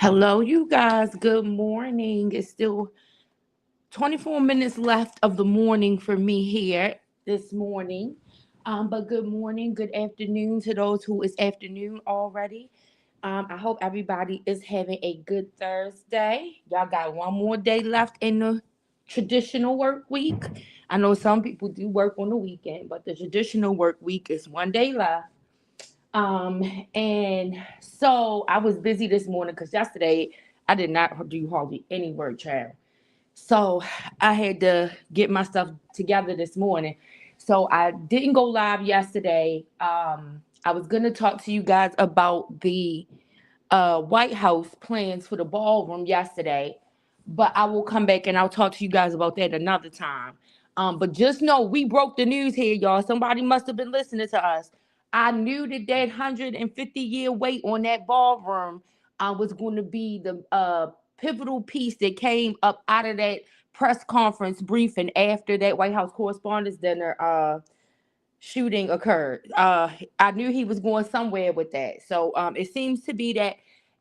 Hello, you guys. Good morning. It's still 24 minutes left of the morning for me here this morning. But good morning, good afternoon to those who is afternoon already. I hope everybody is having a good Thursday. Y'all got one more day left in the traditional work week. I know some people do work on the weekend, but the traditional work week is one day left. Um, and so I was busy this morning because yesterday I did not do hardly any work, child. So I had to get my stuff together this morning. So I didn't go live yesterday. I was gonna talk to you guys about the White House plans for the ballroom yesterday, but I will come back and I'll talk to you guys about that another time. But just know we broke the news here, y'all. Somebody must have been listening to us. I knew that 150-year wait on that ballroom was going to be the pivotal piece that came up out of that press conference briefing after that White House Correspondents' Dinner shooting occurred. I knew he was going somewhere with that. So it seems to be that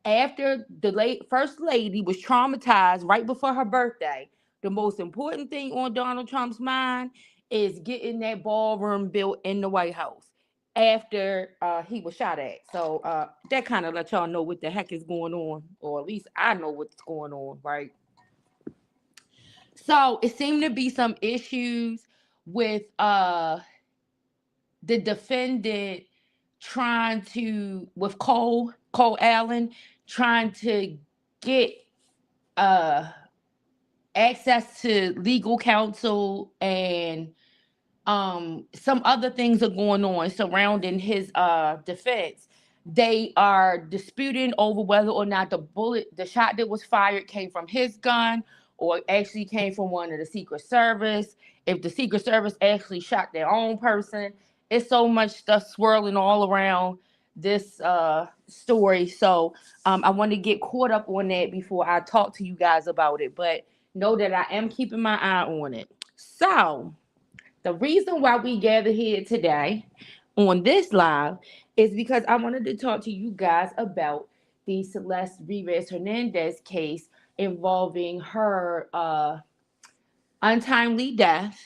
after the late first lady was traumatized right before her birthday, the most important thing on Donald Trump's mind is getting that ballroom built in the White House after he was shot at. So that kind of let y'all know what the heck is going on, or at least I know what's going on, right? So it seemed to be some issues with the defendant trying to with Cole Allen trying to get uh access to legal counsel, and some other things are going on surrounding his defense. They are disputing over whether or not the shot that was fired came from his gun or actually came from one of the Secret Service. If the Secret Service actually shot their own person, it's so much stuff swirling all around this story. So I want to get caught up on that before I talk to you guys about it. But know that I am keeping my eye on it. So the reason why we gather here today on this live is because I wanted to talk to you guys about the Celeste Rivas Hernandez case involving her untimely death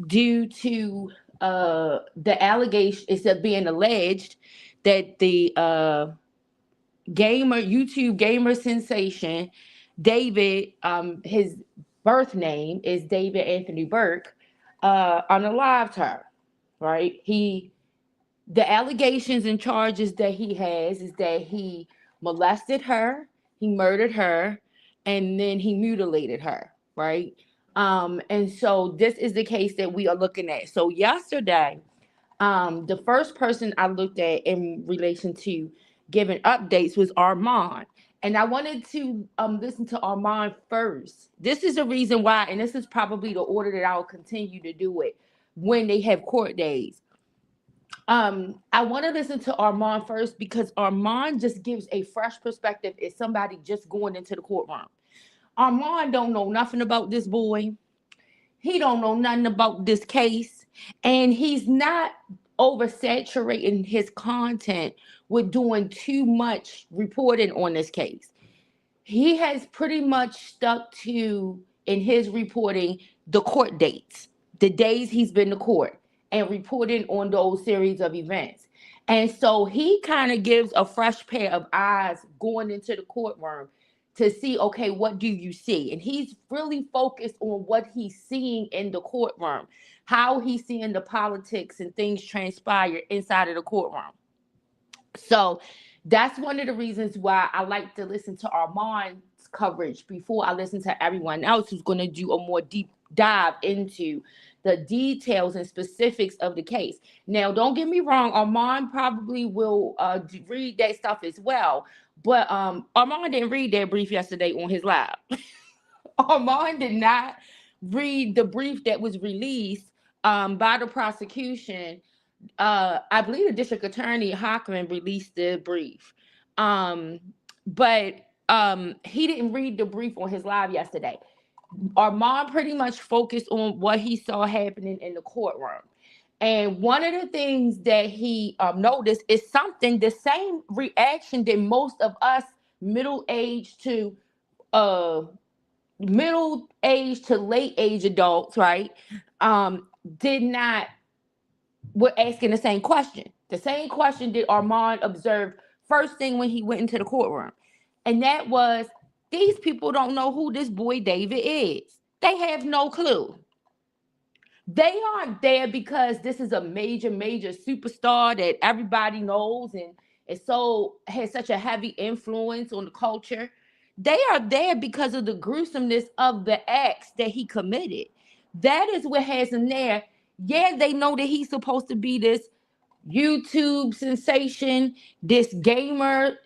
due to the allegation is that being alleged that the YouTube gamer sensation David, his birth name is David Anthony Burke, unalived her. Right? The allegations and charges that he has is that he molested her, he murdered her, and then he mutilated her. Right? And so this is the case that we are looking at. So yesterday, the first person I looked at in relation to giving updates was Armand. And I wanted to listen to Armand first. This is the reason why, and this is probably the order that I'll continue to do it when they have court days. I want to listen to Armand first because Armand just gives a fresh perspective as somebody just going into the courtroom. Armand don't know nothing about this boy. He don't know nothing about this case, and he's not oversaturating his content with doing too much reporting on this case. He has pretty much stuck to, in his reporting, the court dates, the days he's been to court, and reporting on those series of events. And so he kind of gives a fresh pair of eyes going into the courtroom to see, okay, what do you see? And he's really focused on what he's seeing in the courtroom, how he's seeing the politics and things transpire inside of the courtroom. So that's one of the reasons why I like to listen to Armand's coverage before I listen to everyone else who's going to do a more deep dive into the details and specifics of the case. Now, don't get me wrong, Armand probably will read that stuff as well. But Armand didn't read that brief yesterday on his live. Armand did not read the brief that was released by the prosecution. I believe the district attorney Hockman released the brief, um, but he didn't read the brief on his live yesterday. Armand pretty much focused on what he saw happening in the courtroom. And one of the things that he noticed is something, the same reaction that most of us middle age to uh middle age to late age adults, right? Did not were asking the same question. The same question did Armand observe first thing when he went into the courtroom. And that was, these people don't know who this boy David is. They have no clue. They aren't there because this is a major superstar that everybody knows and is so has such a heavy influence on the culture. They are there because of the gruesomeness of the acts that he committed. That is what has them there. Yeah, they know that he's supposed to be this YouTube sensation, this gamer,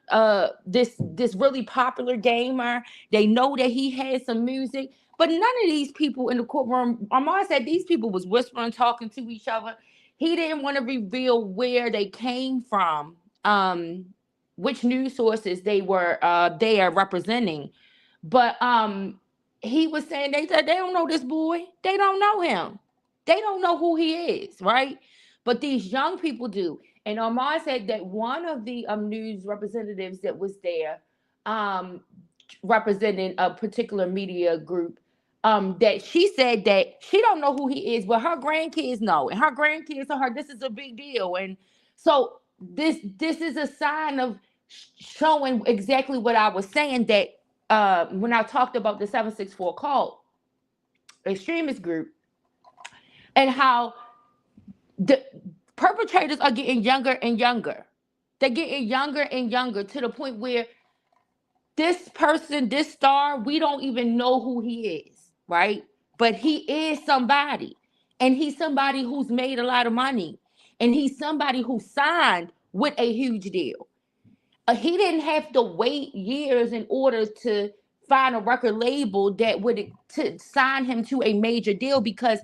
this really popular gamer. They know that he has some music, but none of these people in the courtroom, Armand said these people was whispering, talking to each other. He didn't want to reveal where they came from, which news sources they are representing. But he was saying they said they don't know this boy. They don't know him. They don't know who he is, right? But these young people do. And Omar said that one of the news representatives that was there, um, representing a particular media group, that she said that she don't know who he is, but her grandkids know, and her grandkids told her this is a big deal. And so this is a sign of showing exactly what I was saying, that when I talked about the 764 cult extremist group, and how the perpetrators are getting younger and younger. They're getting younger and younger to the point where this person, this star, we don't even know who he is, right? But he is somebody. And he's somebody who's made a lot of money. And he's somebody who signed with a huge deal. He didn't have to wait years in order to find a record label that would to sign him to a major deal, because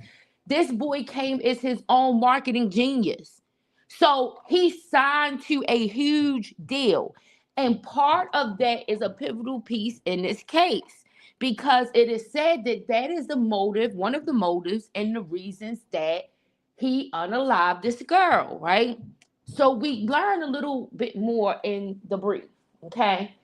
this boy came as his own marketing genius. So he signed to a huge deal. And part of that is a pivotal piece in this case, because it is said that that is the motive, one of the motives and the reasons that he unalived this girl, right? So we learn a little bit more in the brief, okay?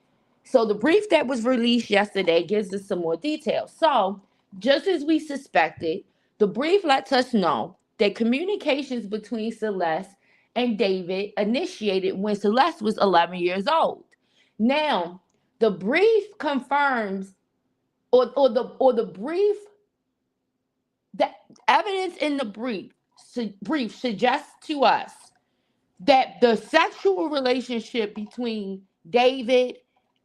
So the brief that was released yesterday gives us some more details. So, just as we suspected, the brief lets us know that communications between Celeste and David initiated when Celeste was 11 years old. Now, the brief confirms, or the brief, the evidence in the brief suggests to us that the sexual relationship between David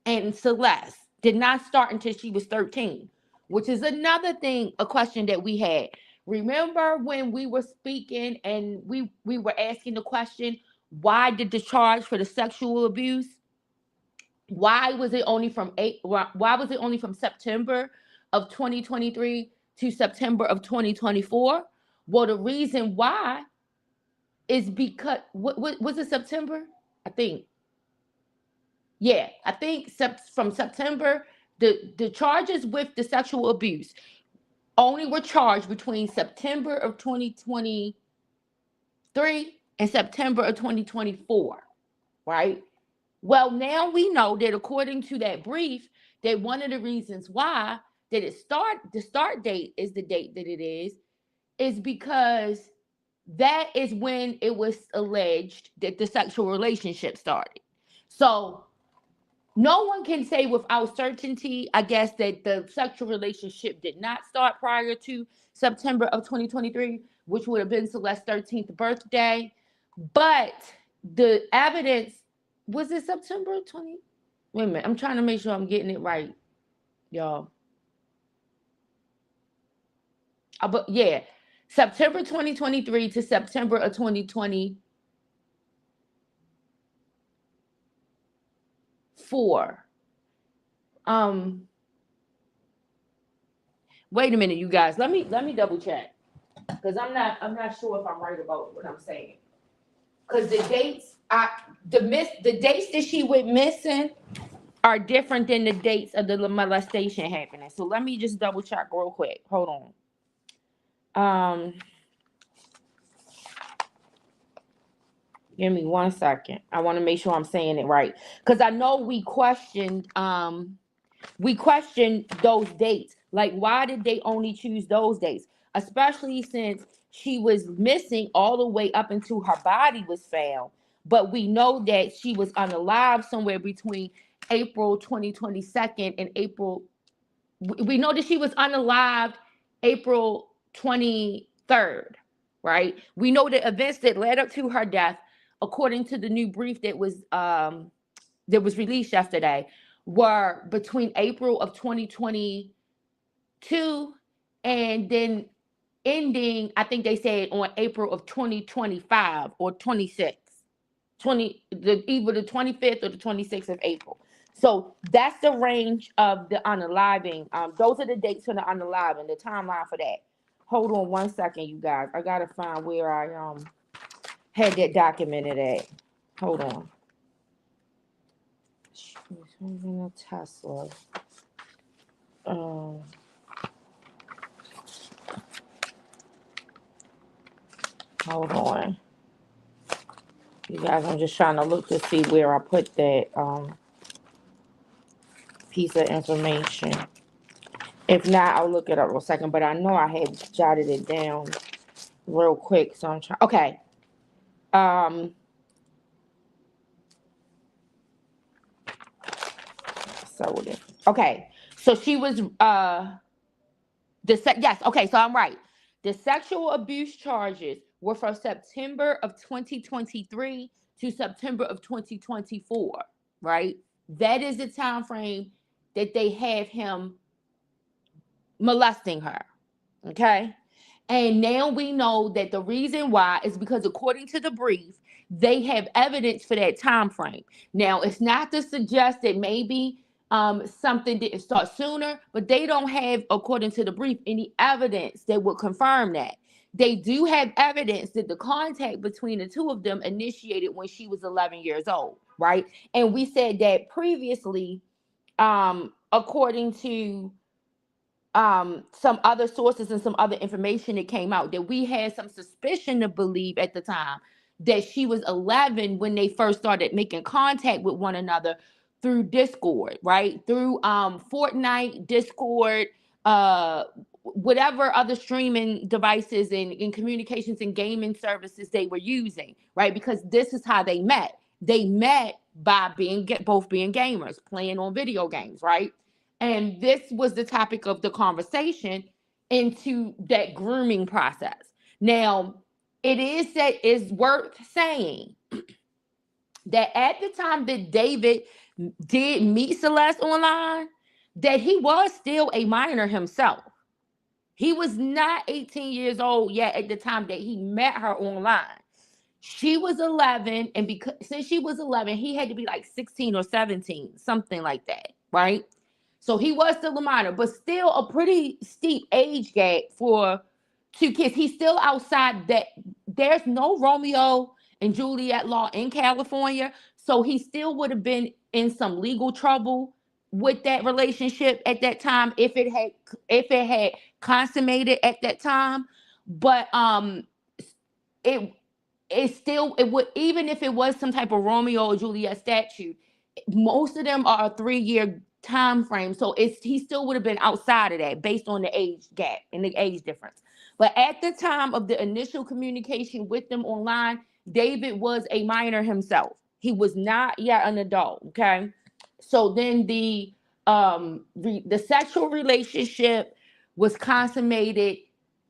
and Celeste did not start until she was 13, which is another thing, a question that we had. Remember when we were speaking and we were asking the question, why did the charge for the sexual abuse? Why was it only from why was it only from September of 2023 to September of 2024? Well, the reason why is because what was it, September? I think. Yeah, I think from September, the charges with the sexual abuse only were charged between September of 2023 and September of 2024, right? Well, now we know that according to that brief, that one of the reasons why that the start date is the date that it is because that is when it was alleged that the sexual relationship started. So no one can say without certainty, I guess, that the sexual relationship did not start prior to September of 2023, which would have been Celeste's 13th birthday. But the evidence, was it September 20? Wait a minute, I'm trying to make sure I'm getting it right, y'all. But yeah, September 2023 to September of 2024. Um, Wait a minute, you guys. Let me double check, because I'm not sure if I'm right about what I'm saying. Because the dates that she went missing are different than the dates of the molestation happening. So let me just double check real quick. Hold on. Give me 1 second. I want to make sure I'm saying it right. Because I know we questioned those dates. Like, why did they only choose those dates? Especially since she was missing all the way up until her body was found. But we know that she was unalive somewhere between April 2022 and April. We know that she was unalived April 23rd, right? We know the events that led up to her death, according to the new brief that was released yesterday, were between April of 2022 and then ending, I think they said on April of 2025 or 26, either the 25th or the 26th of April. So that's the range of the unaliving. Those are the dates for the unaliving, the timeline for that. Hold on 1 second, you guys. I gotta find where I had that documented at. Hold on. Tesla. Hold on. You guys, I'm just trying to look to see where I put that piece of information. If not, I'll look it up real second. But I know I had jotted it down real quick. So I'm trying. Okay. Okay. So she was yes, okay, so I'm right. The sexual abuse charges were from September of 2023 to September of 2024, right? That is the time frame that they have him molesting her. Okay? And now we know that the reason why is because according to the brief, they have evidence for that time frame. Now, it's not to suggest that maybe something didn't start sooner, but they don't have, according to the brief, any evidence that would confirm that. They do have evidence that the contact between the two of them initiated when she was 11 years old, right? And we said that previously, according to some other sources and some other information that came out, that we had some suspicion to believe at the time that she was 11 when they first started making contact with one another through Discord, right? Through Fortnite, Discord, whatever other streaming devices and communications and gaming services they were using, right? Because this is how they met. They met by both being gamers, playing on video games, right? And this was the topic of the conversation into that grooming process. Now, it's worth saying that at the time that David did meet Celeste online, that he was still a minor himself. He was not 18 years old yet at the time that he met her online. She was 11, and because since she was 11, he had to be like 16 or 17, something like that, right? So he was still a minor, but still a pretty steep age gap for two kids. He's still outside that. There's no Romeo and Juliet law in California. So he still would have been in some legal trouble with that relationship at that time if it had consummated at that time. But it it would, even if it was some type of Romeo or Juliet statute, most of them are a 3-year time frame. So he still would have been outside of that based on the age gap and the age difference. But at the time of the initial communication with them online, David was a minor himself. He was not yet an adult. Okay. So then the sexual relationship was consummated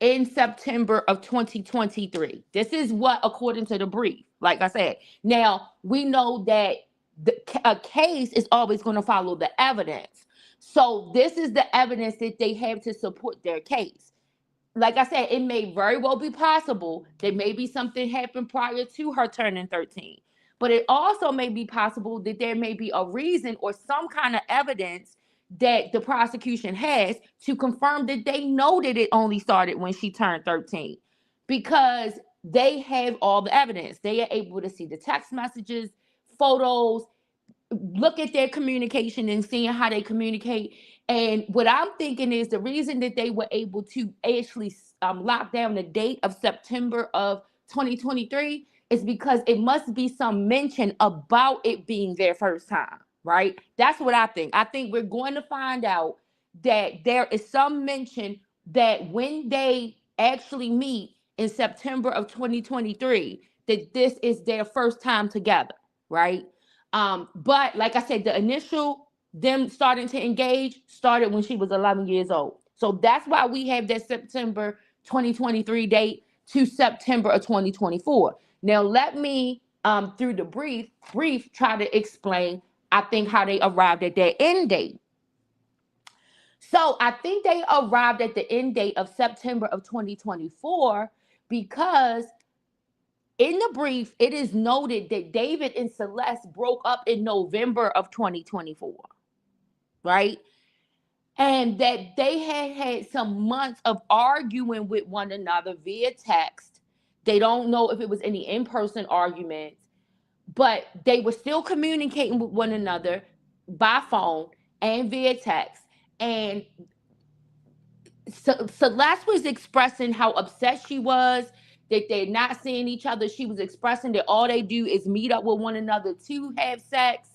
in September of 2023. This is what, according to the brief, like I said. Now, we know that a case is always going to follow the evidence. So this is the evidence that they have to support their case. Like I said, it may very well be possible that maybe something happened prior to her turning 13. But it also may be possible that there may be a reason or some kind of evidence that the prosecution has to confirm that they know that it only started when she turned 13, because they have all the evidence. They are able to see the text messages, photos, look at their communication and seeing how they communicate. And what I'm thinking is the reason that they were able to actually lock down the date of September of 2023 is because it must be some mention about it being their first time, right? That's what I think. I think we're going to find out that there is some mention that when they actually meet in September of 2023, that this is their first time together, right? But like I said, the initial them starting to engage started when she was 11 years old. So that's why we have that September 2023 date to September of 2024. Now let me through the brief try to explain I think how they arrived at their end date. So I think they arrived at the end date of September of 2024 because in the brief, it is noted that David and Celeste broke up in November of 2024, right? And that they had some months of arguing with one another via text. They don't know if it was any in-person arguments, but they were still communicating with one another by phone and via text. And Celeste was expressing how upset she was that they're not seeing each other. She was expressing that all they do is meet up with one another to have sex,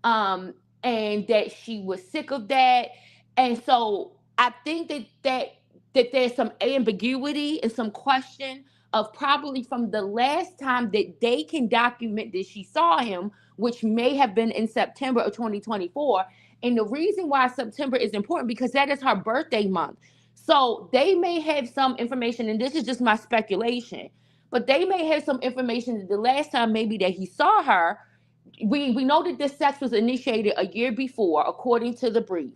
um, and that she was sick of that. And so I think that there's some ambiguity and some question of probably from the last time that they can document that she saw him, which may have been in September of 2024. And the reason why September is important because that is her birthday month. So they may have some information, and this is just my speculation, but they may have some information that the last time maybe that he saw her, we know that this sex was initiated a year before, according to the brief,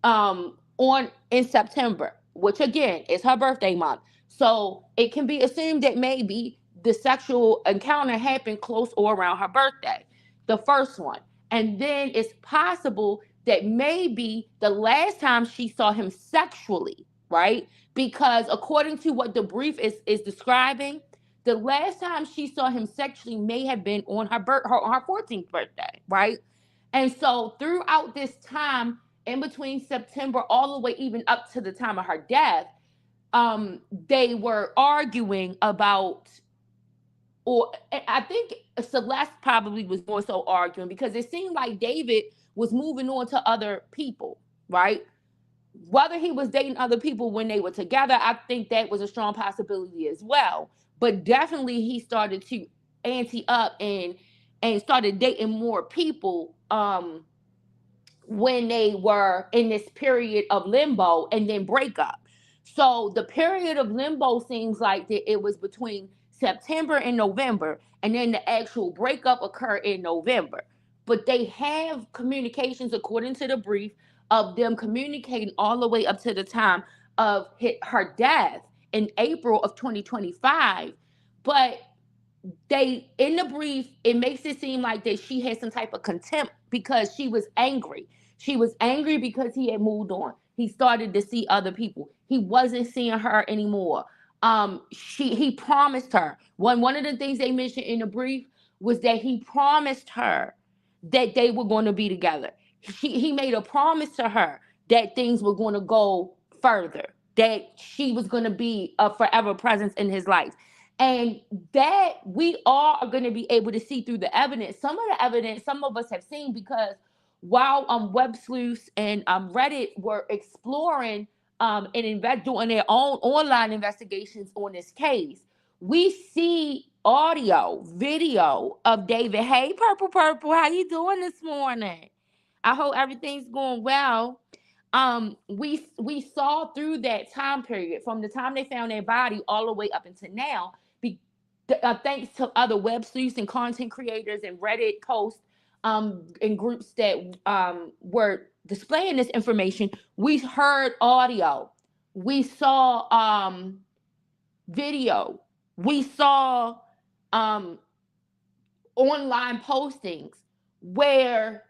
on in September, which again is her birthday month. So it can be assumed that maybe the sexual encounter happened close or around her birthday, the first one. And then it's possible that maybe the last time she saw him sexually, right? Because according to what the brief is describing, the last time she saw him sexually may have been on her 14th birthday, right? And so throughout this time, in between September all the way even up to the time of her death, they were arguing about, or I think Celeste probably was more so arguing because it seemed like David was moving on to other people, right? Whether he was dating other people when they were together, I think that was a strong possibility as well. But definitely he started to ante up and started dating more people when they were in this period of limbo and then breakup. So the period of limbo seems like that it was between September and November, and then the actual breakup occurred in November. But they have communications, according to the brief, of them communicating all the way up to the time of her death in April of 2025. But they, in the brief, it makes it seem like that she had some type of contempt because she was angry. She was angry because he had moved on. He started to see other people. He wasn't seeing her anymore. He promised her. One of the things they mentioned in the brief was that he promised her that they were going to be together. He made a promise to her that things were going to go further, that she was going to be a forever presence in his life. And that we all are going to be able to see through the evidence. Some of the evidence some of us have seen because while Web Sleuths and Reddit were exploring and doing their own online investigations on this case, we see audio, video of David. Hey, Purple Purple, how you doing this morning? I hope everything's going well. We saw through that time period from the time they found their body all the way up until now. Thanks to other web sleuths and content creators and Reddit posts and groups that were displaying this information, we heard audio, we saw video, we saw online postings where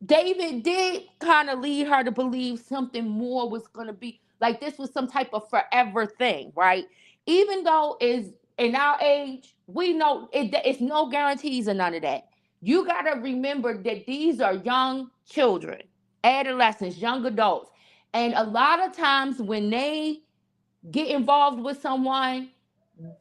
David did kind of lead her to believe something more was going to be like this was some type of forever thing, right? Even though is in our age, we know it's no guarantees or none of that. You got to remember that these are young children, adolescents, young adults. And a lot of times when they get involved with someone,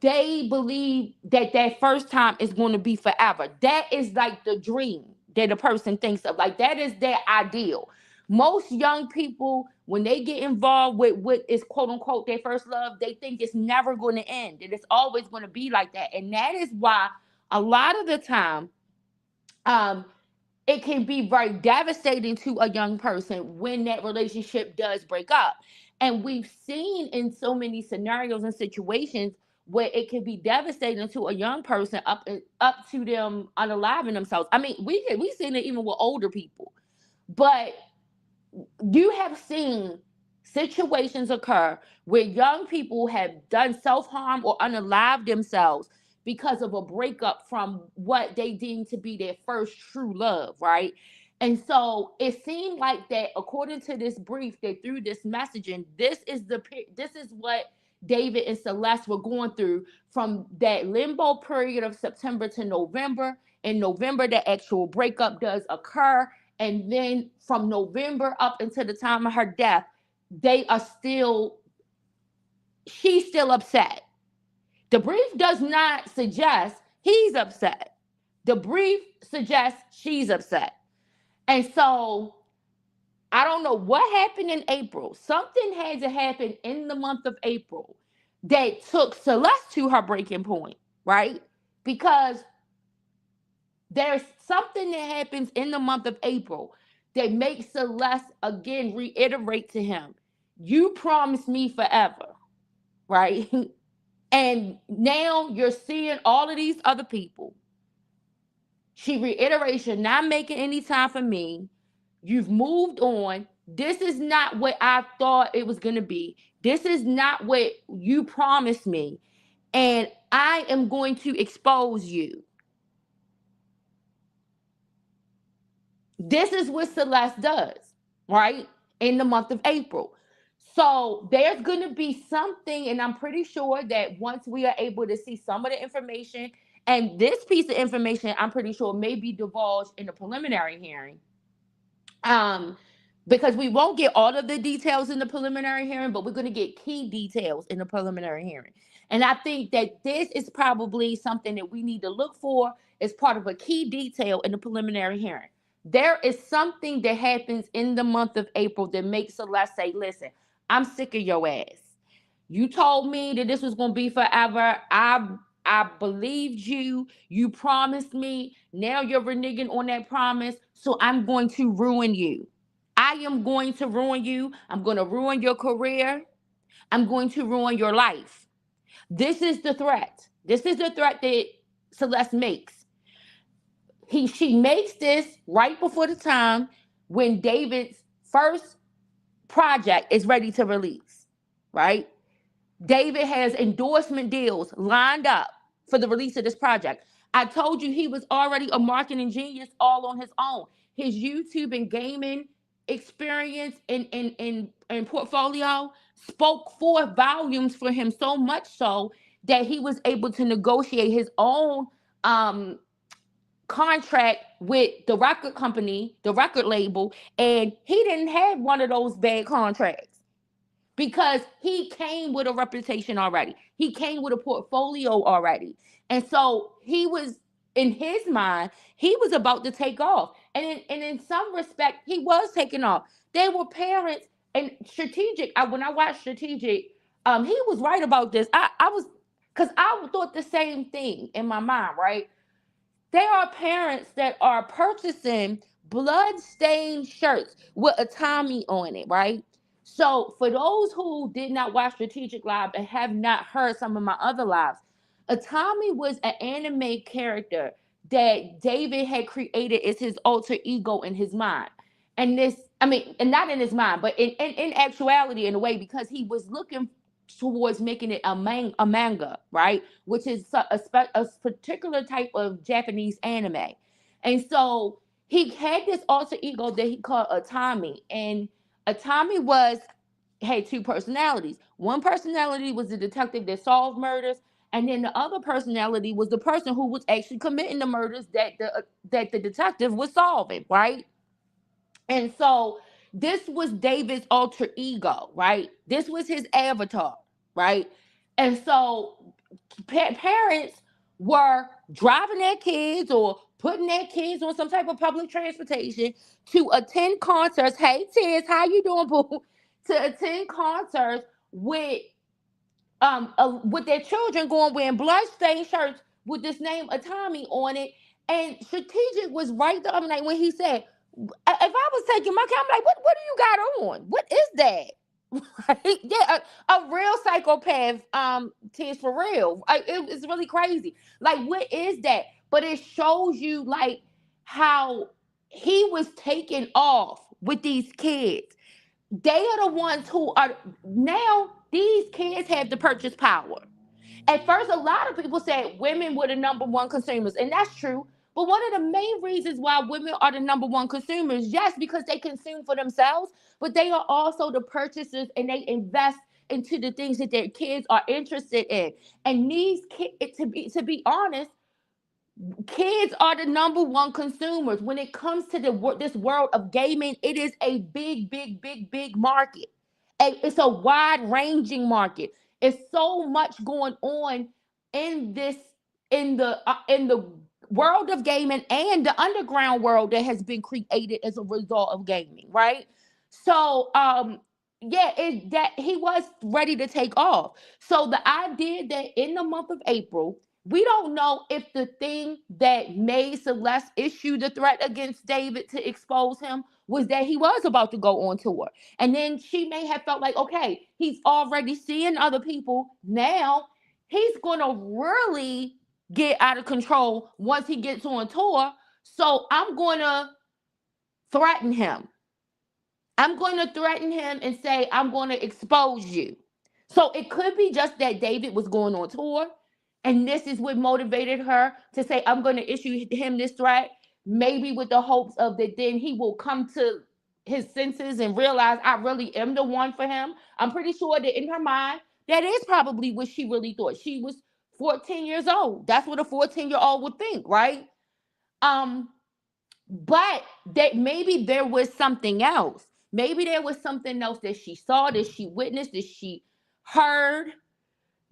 they believe that that first time is going to be forever. That is like the dream that a person thinks of. Like that is their ideal. Most young people, when they get involved with what is quote unquote their first love, they think it's never going to end. And it's always going to be like that. And that is why a lot of the time, um, it can be very devastating to a young person when that relationship does break up. And we've seen in so many scenarios and situations where it can be devastating to a young person up to them unaliving themselves. I mean, we've seen it even with older people. But you have seen situations occur where young people have done self-harm or unalived themselves because of a breakup from what they deem to be their first true love, right? And so it seemed like that, according to this brief, that through this messaging, this is what David and Celeste were going through from that limbo period of September to November. In November, the actual breakup does occur, and then from November up until the time of her death, they are still, she's still upset. The brief does not suggest he's upset. The brief suggests she's upset. And so I don't know what happened in April. Something had to happen in the month of April that took Celeste to her breaking point, right? Because there's something that happens in the month of April that makes Celeste again reiterate to him, you promised me forever, right? And now you're seeing all of these other people. She reiterates, you're not making any time for me. You've moved on. This is not what I thought it was going to be. This is not what you promised me. And I am going to expose you. This is what Celeste does, right? In the month of April. So there's going to be something, and I'm pretty sure that once we are able to see some of the information, and this piece of information, I'm pretty sure may be divulged in the preliminary hearing. Um, because we won't get all of the details in the preliminary hearing, but we're going to get key details in the preliminary hearing. And I think that this is probably something that we need to look for as part of a key detail in the preliminary hearing. There is something that happens in the month of April that makes Celeste say, listen, I'm sick of your ass. You told me that this was going to be forever. I believed you. You promised me. Now you're reneging on that promise. So I'm going to ruin you. I am going to ruin you. I'm going to ruin your career. I'm going to ruin your life. This is the threat. This is the threat that Celeste makes. She makes this right before the time when David's first project is ready to release, right? David has endorsement deals lined up for the release of this project. I told you he was already a marketing genius all on his own. His YouTube and gaming experience and portfolio spoke for volumes for him, so much so that he was able to negotiate his own um, contract with the record company, the record label, and he didn't have one of those bad contracts because he came with a reputation already. He came with a portfolio already. And so he was, in his mind, he was about to take off. And in some respect, he was taking off. They were parents and strategic. When I watched Strategic, he was right about this. I was, because I thought the same thing in my mind, right? There are parents that are purchasing blood-stained shirts with a Tommy on it, right? So for those who did not watch Strategic Live and have not heard some of my other lives, Atami was an anime character that David had created as his alter ego in his mind. And this, I mean, and not in his mind, but in actuality, in a way, because he was looking towards making it a manga, right? Which is a particular type of Japanese anime. And so he had this alter ego that he called Atami. And Atami had two personalities. One personality was the detective that solved murders, and then the other personality was the person who was actually committing the murders that the detective was solving, right? And so this was David's alter ego, right? This was his avatar, right? And so parents were driving their kids or putting their kids on some type of public transportation to attend concerts. Hey, Tiz, how you doing, boo? To attend concerts with their children going wearing bloodstained shirts with this name Atami on it. And Strategic was right the other night when he said, if I was taking my kid, I'm like, what do you got on? What is that? Right? Yeah, a real psychopath, Tiz, for real. It's really crazy. Like, what is that? But it shows you like how he was taken off with these kids. They are the ones who are now, these kids have the purchase power. At first, a lot of people said women were the number one consumers, and that's true. But one of the main reasons why women are the number one consumers, yes, because they consume for themselves, but they are also the purchasers and they invest into the things that their kids are interested in. And these kids, to be honest, kids are the number one consumers when it comes to this world of gaming. It is a big, big, big, big market. It's a wide ranging market. It's so much going on in this in the world of gaming and the underground world that has been created as a result of gaming, right? So yeah, that he was ready to take off. So the idea that in the month of April, we don't know if the thing that made Celeste issue the threat against David to expose him was that he was about to go on tour. And then she may have felt like, okay, he's already seeing other people. Now he's going to really get out of control once he gets on tour. So I'm going to threaten him. I'm going to threaten him and say, I'm going to expose you. So it could be just that David was going on tour. And this is what motivated her to say, I'm going to issue him this threat. Maybe with the hopes of that then he will come to his senses and realize I really am the one for him. I'm pretty sure that in her mind, that is probably what she really thought. She was 14 years old. That's what a 14-year-old would think, right? Um, but that maybe there was something else. Maybe there was something else that she saw, that she witnessed, that she heard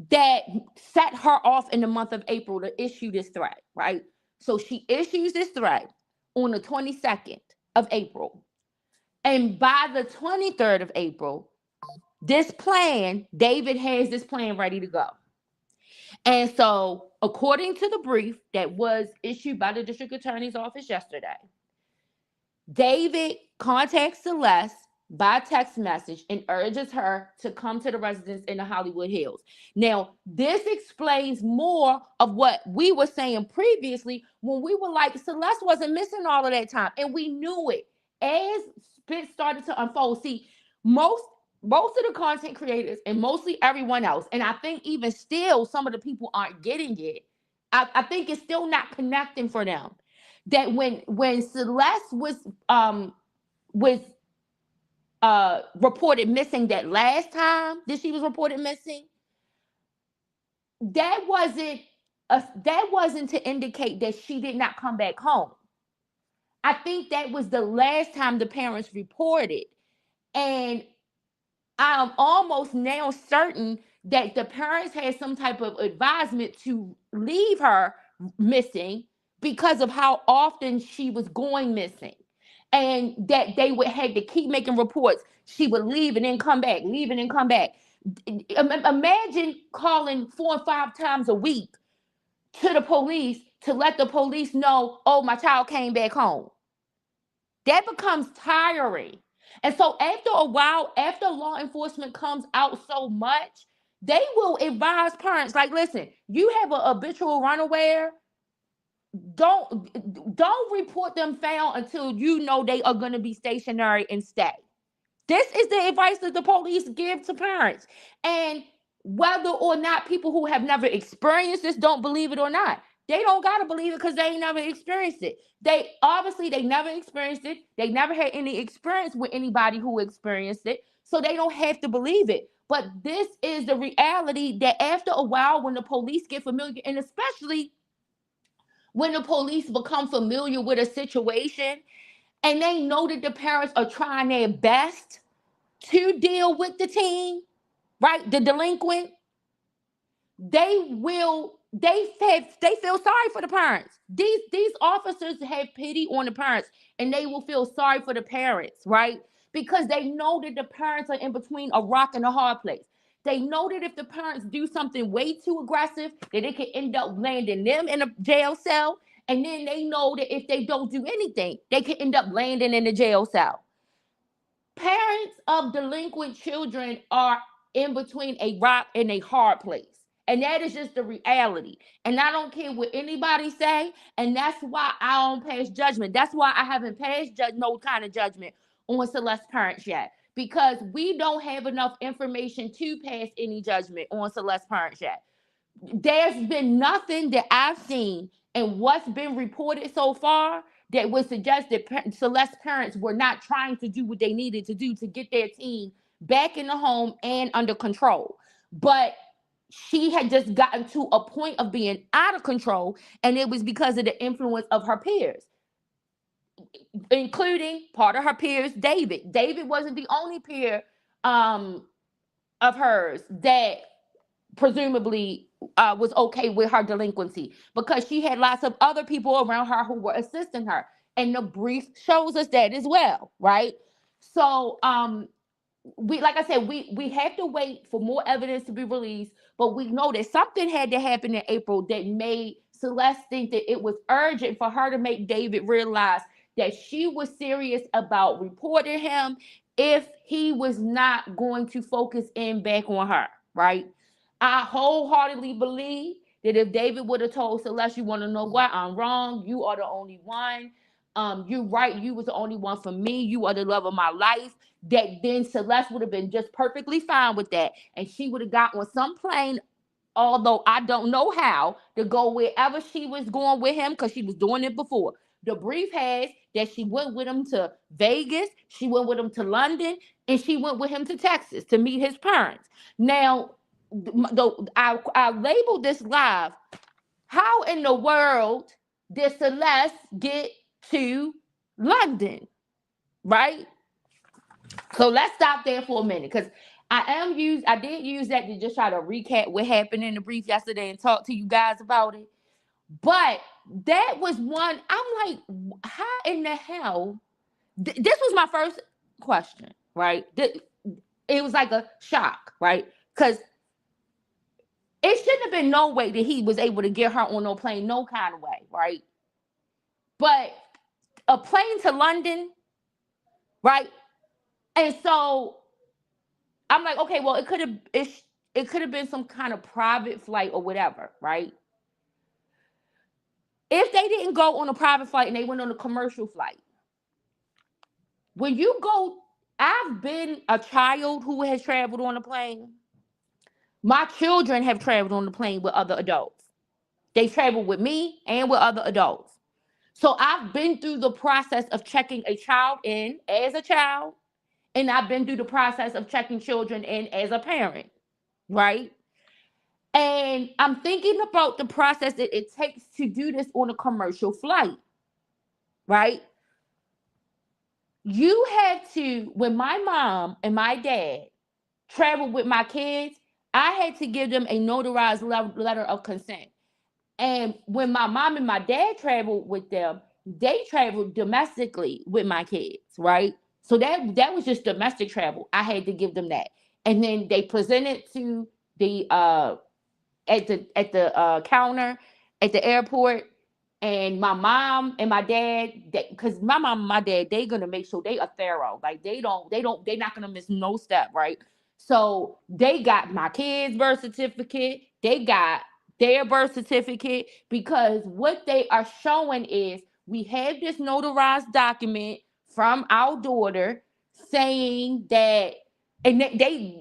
that set her off in the month of April to issue this threat, right? So she issues this threat on the 22nd of April. And by the 23rd of April, David has this plan ready to go. And so, according to the brief that was issued by the district attorney's office yesterday, David contacts Celeste by text message and urges her to come to the residence in the Hollywood Hills. Now, this explains more of what we were saying previously when we were like, Celeste wasn't missing all of that time, and we knew it. As it started to unfold, see, most of the content creators and mostly everyone else, and I think even still some of the people aren't getting it. I think it's still not connecting for them that when Celeste was reported missing that last time that she was reported missing, that wasn't to indicate that she did not come back home. I think that was the last time the parents reported. And I'm almost now certain that the parents had some type of advisement to leave her missing because of how often she was going missing. And that they would have to keep making reports. She would leave and then come back, leave and then come back. Imagine calling 4 and 5 times a week to the police to let the police know, oh, my child came back home. That becomes tiring. And so after a while, after law enforcement comes out so much, they will advise parents like, listen, you have a habitual runaway. Don't report them found until you know they are going to be stationary and stay. This is the advice that the police give to parents. And whether or not people who have never experienced this don't believe it or not, they don't got to believe it because they ain't never experienced it. They never experienced it. They never had any experience with anybody who experienced it. So they don't have to believe it. But this is the reality that after a while, when the police get familiar, and especially when the police become familiar with a situation and they know that the parents are trying their best to deal with the teen, right? The delinquent, they feel sorry for the parents. These officers have pity on the parents, and they will feel sorry for the parents, right? Because they know that the parents are in between a rock and a hard place. They know that if the parents do something way too aggressive, that it could end up landing them in a jail cell. And then they know that if they don't do anything, they could end up landing in a jail cell. Parents of delinquent children are in between a rock and a hard place. And that is just the reality. And I don't care what anybody say. And that's why I don't pass judgment. That's why I haven't passed no kind of judgment on Celeste's parents yet. Because we don't have enough information to pass any judgment on Celeste's parents yet. There's been nothing that I've seen and what's been reported so far that would suggest that Celeste's parents were not trying to do what they needed to do to get their teen back in the home and under control. But she had just gotten to a point of being out of control, and it was because of the influence of her peers, including part of her peers, David. David wasn't the only peer of hers that presumably was okay with her delinquency, because she had lots of other people around her who were assisting her. And the brief shows us that as well, right? So we, like I said, we have to wait for more evidence to be released, but we know that something had to happen in April that made Celeste think that it was urgent for her to make David realize that she was serious about reporting him if he was not going to focus in back on her, right? I wholeheartedly believe that if David would have told Celeste, you want to know what? I'm wrong. You are the only one. You're right. You was the only one for me. You are the love of my life. That then Celeste would have been just perfectly fine with that. And she would have got on some plane, although I don't know how, to go wherever she was going with him, because she was doing it before. The brief has that she went with him to Vegas, she went with him to London, and she went with him to Texas to meet his parents. Now, I labeled this live. How in the world did Celeste get to London? Right? So let's stop there for a minute, because I did use that to just try to recap what happened in the brief yesterday and talk to you guys about it. But that was one, I'm like, how in the hell? This was my first question, right? It was like a shock, right? Because it shouldn't have been no way that he was able to get her on no plane, no kind of way, right? But a plane to London, right? And so I'm like, okay, well, it could have been some kind of private flight or whatever, right? If they didn't go on a private flight and they went on a commercial flight, when you go, I've been a child who has traveled on a plane. My children have traveled on the plane with other adults. They traveled with me and with other adults. So I've been through the process of checking a child in as a child, and I've been through the process of checking children in as a parent, right? And I'm thinking about the process that it takes to do this on a commercial flight, right? You had to, when my mom and my dad traveled with my kids, I had to give them a notarized letter of consent. And when my mom and my dad traveled with them, they traveled domestically with my kids, right? So that was just domestic travel. I had to give them that. And then they presented to the at the counter at the airport. And my mom and my dad, because my mom and my dad, they're gonna make sure they are thorough. Like they're not gonna miss no step, right? So they got my kids' birth certificate, they got their birth certificate, because what they are showing is we have this notarized document from our daughter saying that, and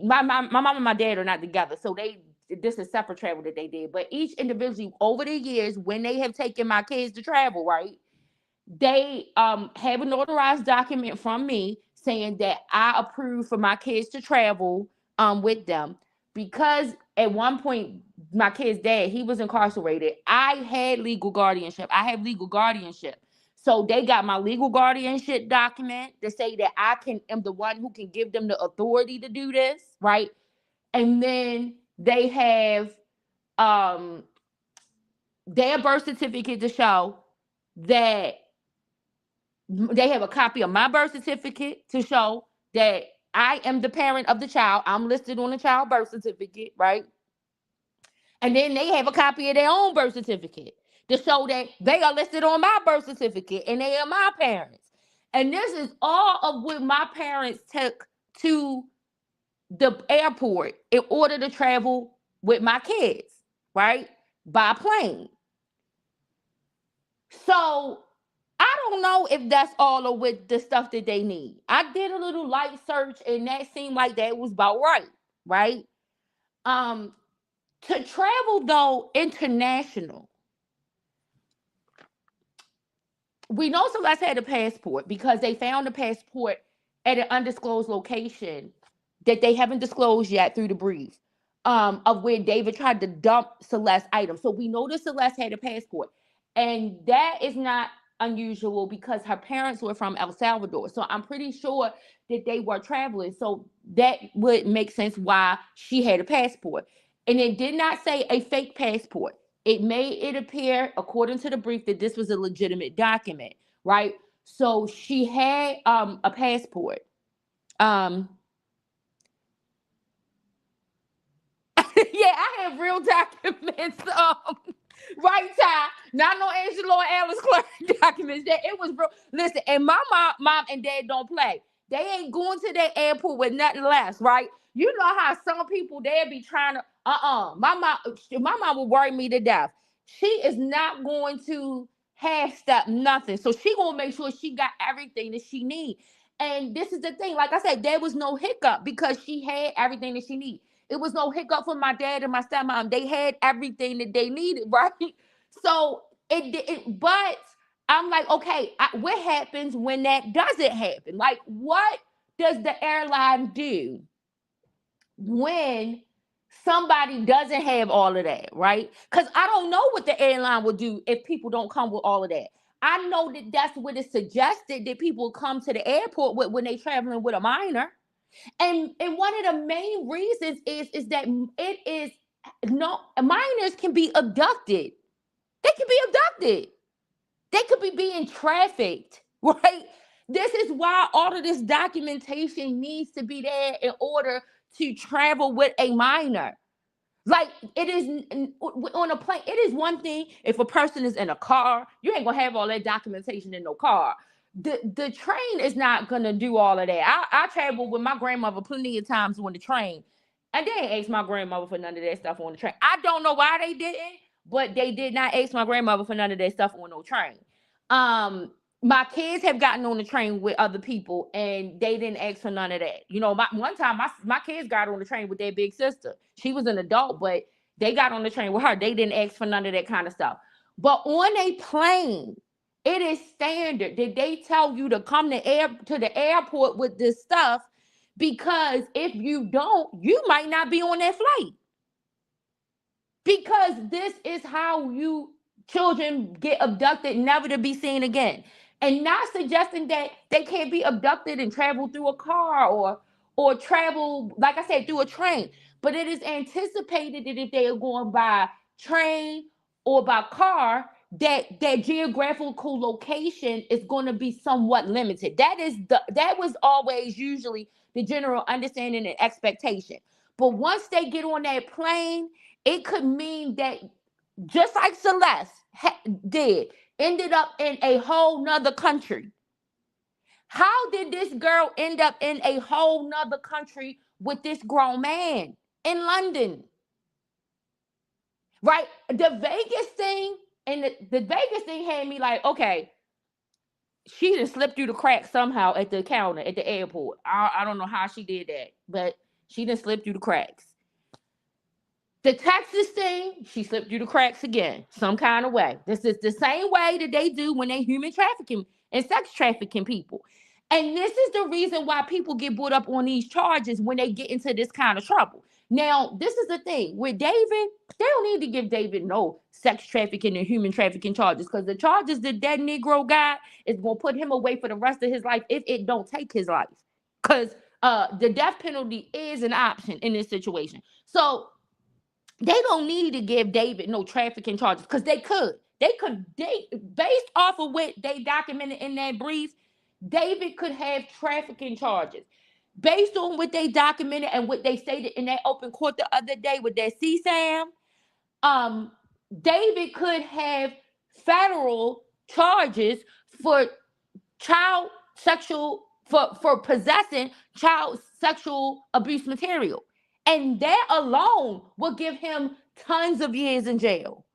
my mom and my dad are not together, so this is separate travel that they did. But each individually over the years, when they have taken my kids to travel, right, they have a notarized document from me saying that I approve for my kids to travel with them. Because at one point my kid's dad, he was incarcerated. I had legal guardianship. I have legal guardianship. So they got my legal guardianship document to say that am the one who can give them the authority to do this, right? And then they have um their birth certificate to show that they have a copy of my birth certificate to show that I am the parent of the child. I'm listed on the child birth certificate, right? And then they have a copy of their own birth certificate to show that they are listed on my birth certificate and they are my parents. And this is all of what my parents took to the airport in order to travel with my kids, right? By plane. So I don't know if that's all of with the stuff that they need. I did a little light search and that seemed like that was about right, right? Um, to travel though international, we know Celeste had a passport because they found a passport at an undisclosed location that they haven't disclosed yet through the brief, of where David tried to dump Celeste items. So we know that Celeste had a passport. And that is not unusual because her parents were from El Salvador. So I'm pretty sure that they were traveling. So that would make sense why she had a passport. And it did not say a fake passport. It made it appear, according to the brief, that this was a legitimate document, right? So she had a passport. Um, yeah, I have real documents. Right, Ty. Not no Angela and Alice Clark documents. That it was real. Listen, and my mom and dad don't play. They ain't going to that airport with nothing less, right? You know how some people they be trying to. My mom will worry me to death. She is not going to half step nothing. So she gonna make sure she got everything that she need. And this is the thing. Like I said, there was no hiccup because she had everything that she need. It was no hiccup for my dad and my stepmom. They had everything that they needed, right? So but I'm like, okay, what happens when that doesn't happen? Like, what does the airline do when somebody doesn't have all of that, right? Because I don't know what the airline would do if people don't come with all of that. I know that that's what is suggested that people come to the airport with when they traveling with a minor. And one of the main reasons is that it is no minors can be abducted. They can be abducted. They could be being trafficked, right? This is why all of this documentation needs to be there in order to travel with a minor. Like it is on a plane. It is one thing if a person is in a car, you ain't gonna have all that documentation in no car. The train is not gonna do all of that. I traveled with my grandmother plenty of times on the train, and they ain't asked my grandmother for none of that stuff on the train. I don't know why they didn't, but they did not ask my grandmother for none of that stuff on no train. Um, my kids have gotten on the train with other people and they didn't ask for none of that. You know, one time my kids got on the train with their big sister. She was an adult, but they got on the train with her. They didn't ask for none of that kind of stuff. But on a plane, it is standard that they tell you to come to the airport with this stuff because if you don't, you might not be on that flight. Because this is how you children get abducted, never to be seen again. And not suggesting that they can't be abducted and travel through a car or travel, like I said, through a train. But it is anticipated that if they are going by train or by car, that their geographical location is going to be somewhat limited. That was always usually the general understanding and expectation. But once they get on that plane, it could mean that just like Celeste did, ended up in a whole nother country. How did this girl end up in a whole nother country with this grown man in London? Right? The Vegas thing, and the Vegas thing had me like, okay, she just slipped through the cracks somehow at the counter at the airport. I don't know how she did that, but she just slipped through the cracks. The Texas thing, she slipped through the cracks again, some kind of way. This is the same way that they do when they human trafficking and sex trafficking people. And this is the reason why people get brought up on these charges when they get into this kind of trouble. Now, this is the thing with David, they don't need to give David no sex trafficking and human trafficking charges because the charges that Negro got is going to put him away for the rest of his life if it don't take his life. Because the death penalty is an option in this situation. So They don't need to give David no trafficking charges because they could. They based off of what they documented in that brief, David could have trafficking charges. Based on what they documented and what they stated in that open court the other day with that CSAM, um, David could have federal charges for child sexual for possessing child sexual abuse material. And that alone will give him tons of years in jail.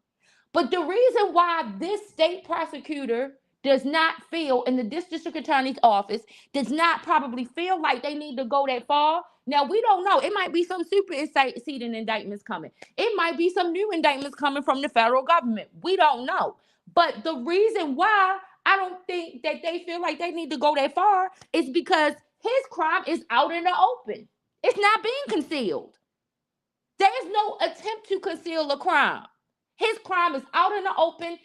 But the reason why this state prosecutor does not feel, in the district attorney's office, does not probably feel like they need to go that far. Now, we don't know. It might be some superseding indictments coming. It might be some new indictments coming from the federal government. We don't know. But the reason why I don't think that they feel like they need to go that far is because his crime is out in the open. It's not being concealed. There's no attempt to conceal a crime. His crime is out in the open,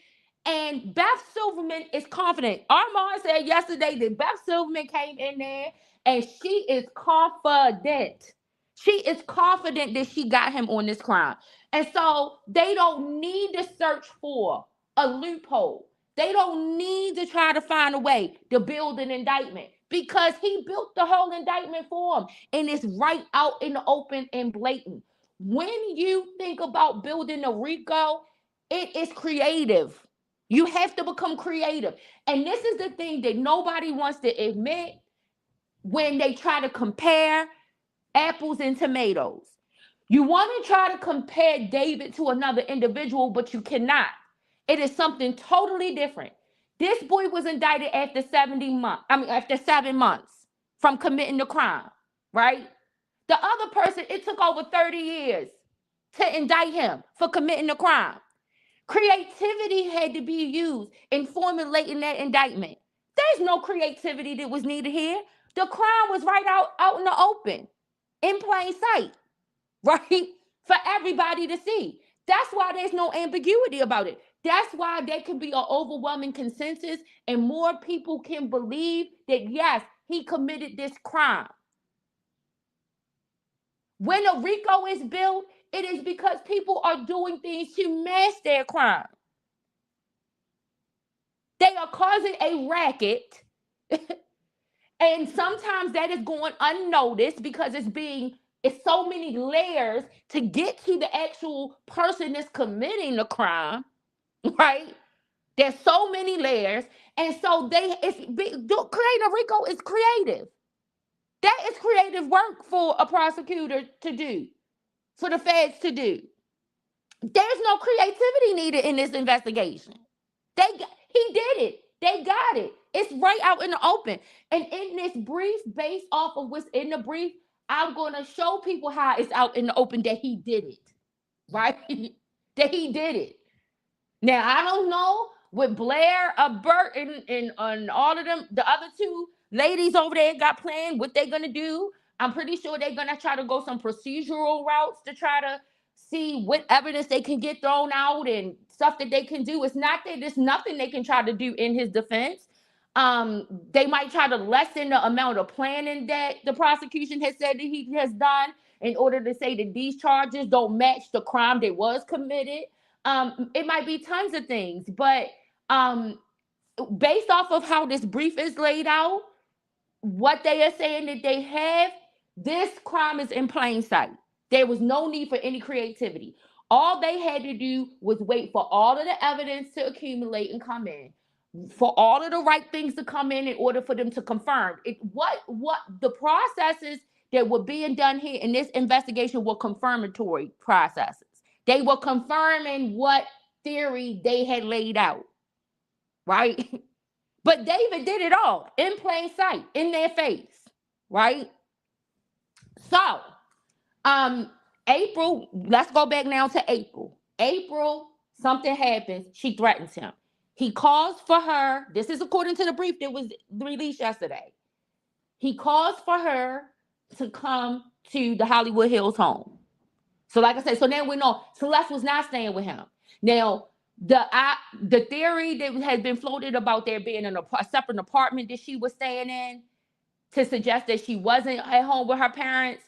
and Beth Silverman is confident. Armand said yesterday that Beth Silverman came in there, and she is confident. She is confident that she got him on this crime. And so they don't need to search for a loophole. They don't need to try to find a way to build an indictment because he built the whole indictment for him, and it's right out in the open and blatant. When you think about building a RICO, it is creative. You have to become creative. And this is the thing that nobody wants to admit when they try to compare apples and tomatoes. You want to try to compare David to another individual, but you cannot. It is something totally different. This boy was indicted after 7 months from committing the crime, right? The other person, it took over 30 years to indict him for committing the crime. Creativity had to be used in formulating that indictment. There's no creativity that was needed here. The crime was right out in the open, in plain sight, right? For everybody to see. That's why there's no ambiguity about it. That's why there can be an overwhelming consensus and more people can believe that, yes, he committed this crime. When a RICO is built, it is because people are doing things to mask their crime. They are causing a racket, and sometimes that is going unnoticed because it's so many layers to get to the actual person that's committing the crime, right? There's so many layers, and so creating a RICO is creative. That is creative work for a prosecutor to do, for the feds to do. There's no creativity needed in this investigation. He did it. They got it. It's right out in the open. And in this brief, based off of what's in the brief, I'm going to show people how it's out in the open that he did it, right? That he did it. Now, I don't know with Blair, Bert, and all of them, the other two ladies over there got planned what they're going to do. I'm pretty sure they're going to try to go some procedural routes to try to see what evidence they can get thrown out and stuff that they can do. It's not that there's nothing they can try to do in his defense. They might try to lessen the amount of planning that the prosecution has said that he has done in order to say that these charges don't match the crime that was committed. It might be tons of things, but based off of how this brief is laid out, what they are saying that they have, this crime is in plain sight. There was no need for any creativity. All they had to do was wait for all of the evidence to accumulate and come in, for all of the right things to come in order for them to confirm it. What the processes that were being done here in this investigation were confirmatory processes. They were confirming what theory they had laid out, right? But David did it all in plain sight, in their face, right? So, April, let's go back now to April. April, something happens. She threatens him. He calls for her. This is according to the brief that was released yesterday. He calls for her to come to the Hollywood Hills home. So like I said, so now we know Celeste was not staying with him. Now, the theory that has been floated about there being in a separate apartment that she was staying in to suggest that she wasn't at home with her parents,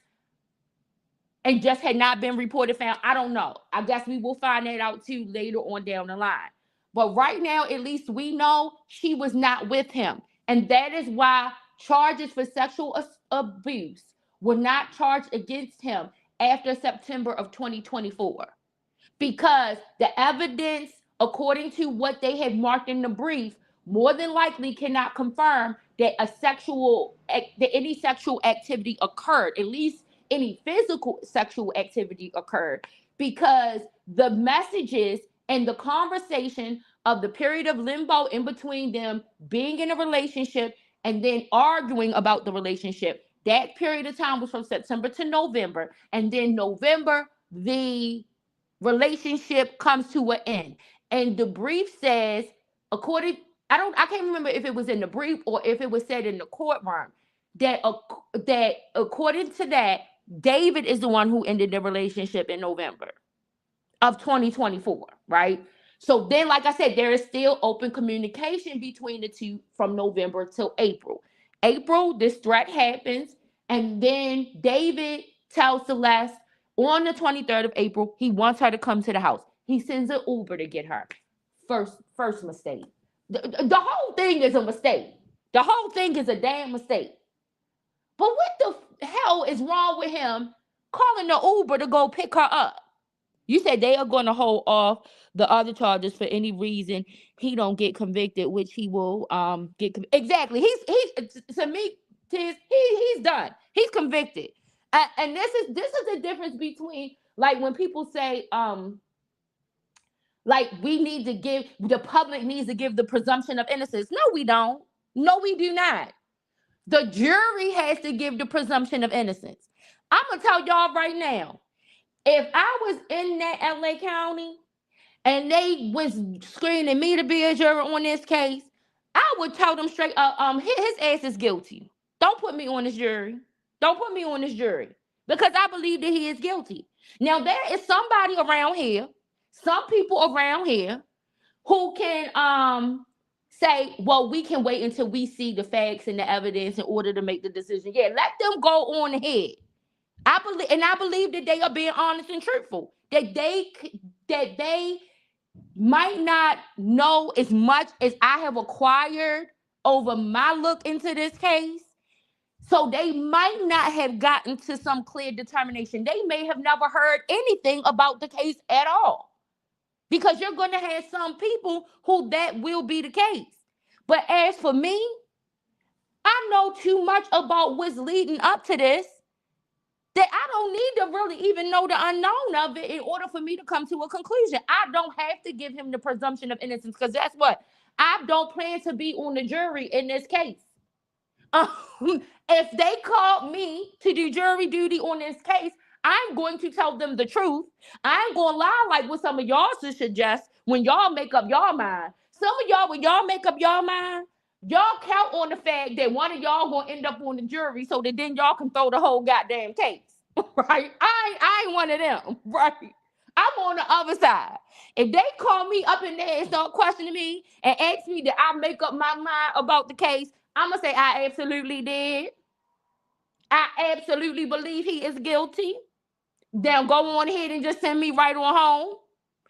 and just had not been reported found. I don't know. I guess we will find that out too later on down the line. But right now, at least we know she was not with him. And that is why charges for sexual abuse were not charged against him after September of 2024. Because the evidence, according to what they have marked in the brief, more than likely cannot confirm that any sexual activity occurred, at least any physical sexual activity occurred, because the messages and the conversation of the period of limbo in between them being in a relationship and then arguing about the relationship, that period of time was from September to November, and then November, the relationship comes to an end. And the brief says, according, I can't remember if it was in the brief or if it was said in the courtroom, that according to that, David is the one who ended the relationship in November of 2024, right? So then, like I said, there is still open communication between the two from November till April. April, this threat happens, and then David tells Celeste on the 23rd of April, he wants her to come to the house. He sends an Uber to get her. First mistake. The whole thing is a mistake. The whole thing is a damn mistake. But what the hell is wrong with him calling the Uber to go pick her up? You said they are going to hold off the other charges for any reason he don't get convicted, which he will get exactly. He's to me, he's done. He's convicted. And this is the difference between, like, when people say like the public needs to give the presumption of innocence. No, we don't. No, we do not. The jury has to give the presumption of innocence. I'm gonna tell y'all right now, if I was in that LA County and they was screening me to be a juror on this case, I would tell them straight his ass is guilty. Don't put me on this jury. Don't put me on this jury, because I believe that he is guilty. Now, there is somebody around here, some people around here who can say, well, we can wait until we see the facts and the evidence in order to make the decision. Yeah, let them go on ahead. I believe that they are being honest and truthful. That they might not know as much as I have acquired over my look into this case. So they might not have gotten to some clear determination. They may have never heard anything about the case at all. Because you're going to have some people who that will be the case. But as for me, I know too much about what's leading up to this that I don't need to really even know the unknown of it in order for me to come to a conclusion. I don't have to give him the presumption of innocence, because that's what? I don't plan to be on the jury in this case. If they called me to do jury duty on this case, I'm going to tell them the truth. I ain't going to lie like what some of y'all suggest when y'all make up your mind. Some of y'all, when y'all make up your mind, y'all count on the fact that one of y'all going to end up on the jury so that then y'all can throw the whole goddamn case, right? I ain't one of them, right? I'm on the other side. If they call me up in there and start questioning me and ask me that I make up my mind about the case, I'm going to say I absolutely did. I absolutely believe he is guilty. Then go on ahead and just send me right on home.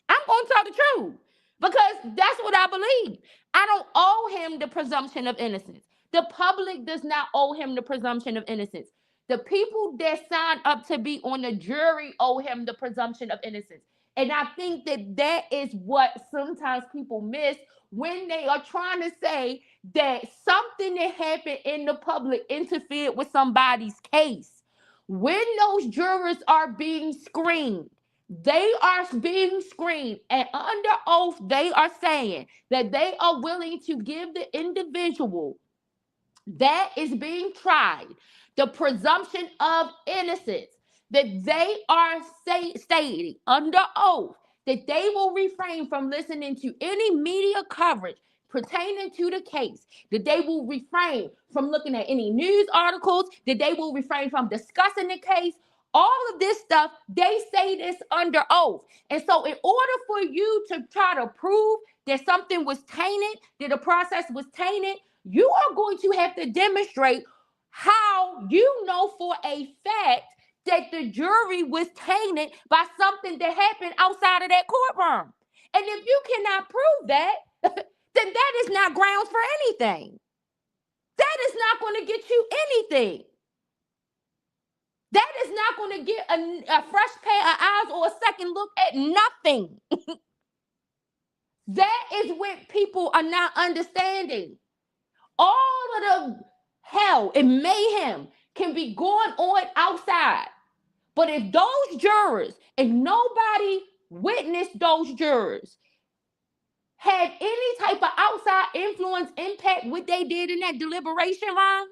I'm going to tell the truth, because that's what I believe. I don't owe him the presumption of innocence. The public does not owe him the presumption of innocence. The people that signed up to be on the jury owe him the presumption of innocence. And I think that is what sometimes people miss when they are trying to say that something that happened in the public interfered with somebody's case. When those jurors are being screened, they are being screened, and under oath, they are saying that they are willing to give the individual that is being tried the presumption of innocence, that they are stating under oath that they will refrain from listening to any media coverage pertaining to the case, that they will refrain from looking at any news articles, that they will refrain from discussing the case. All of this stuff, they say this under oath. And so in order for you to try to prove that something was tainted, that the process was tainted, you are going to have to demonstrate how you know for a fact that the jury was tainted by something that happened outside of that courtroom. And if you cannot prove that, then that is not grounds for anything. That is not going to get you anything. That is not going to get a fresh pair of eyes or a second look at nothing. That is what people are not understanding. All of the hell and mayhem can be going on outside. But if those jurors, and nobody witnessed those jurors, had any type of outside influence impact what they did in that deliberation room,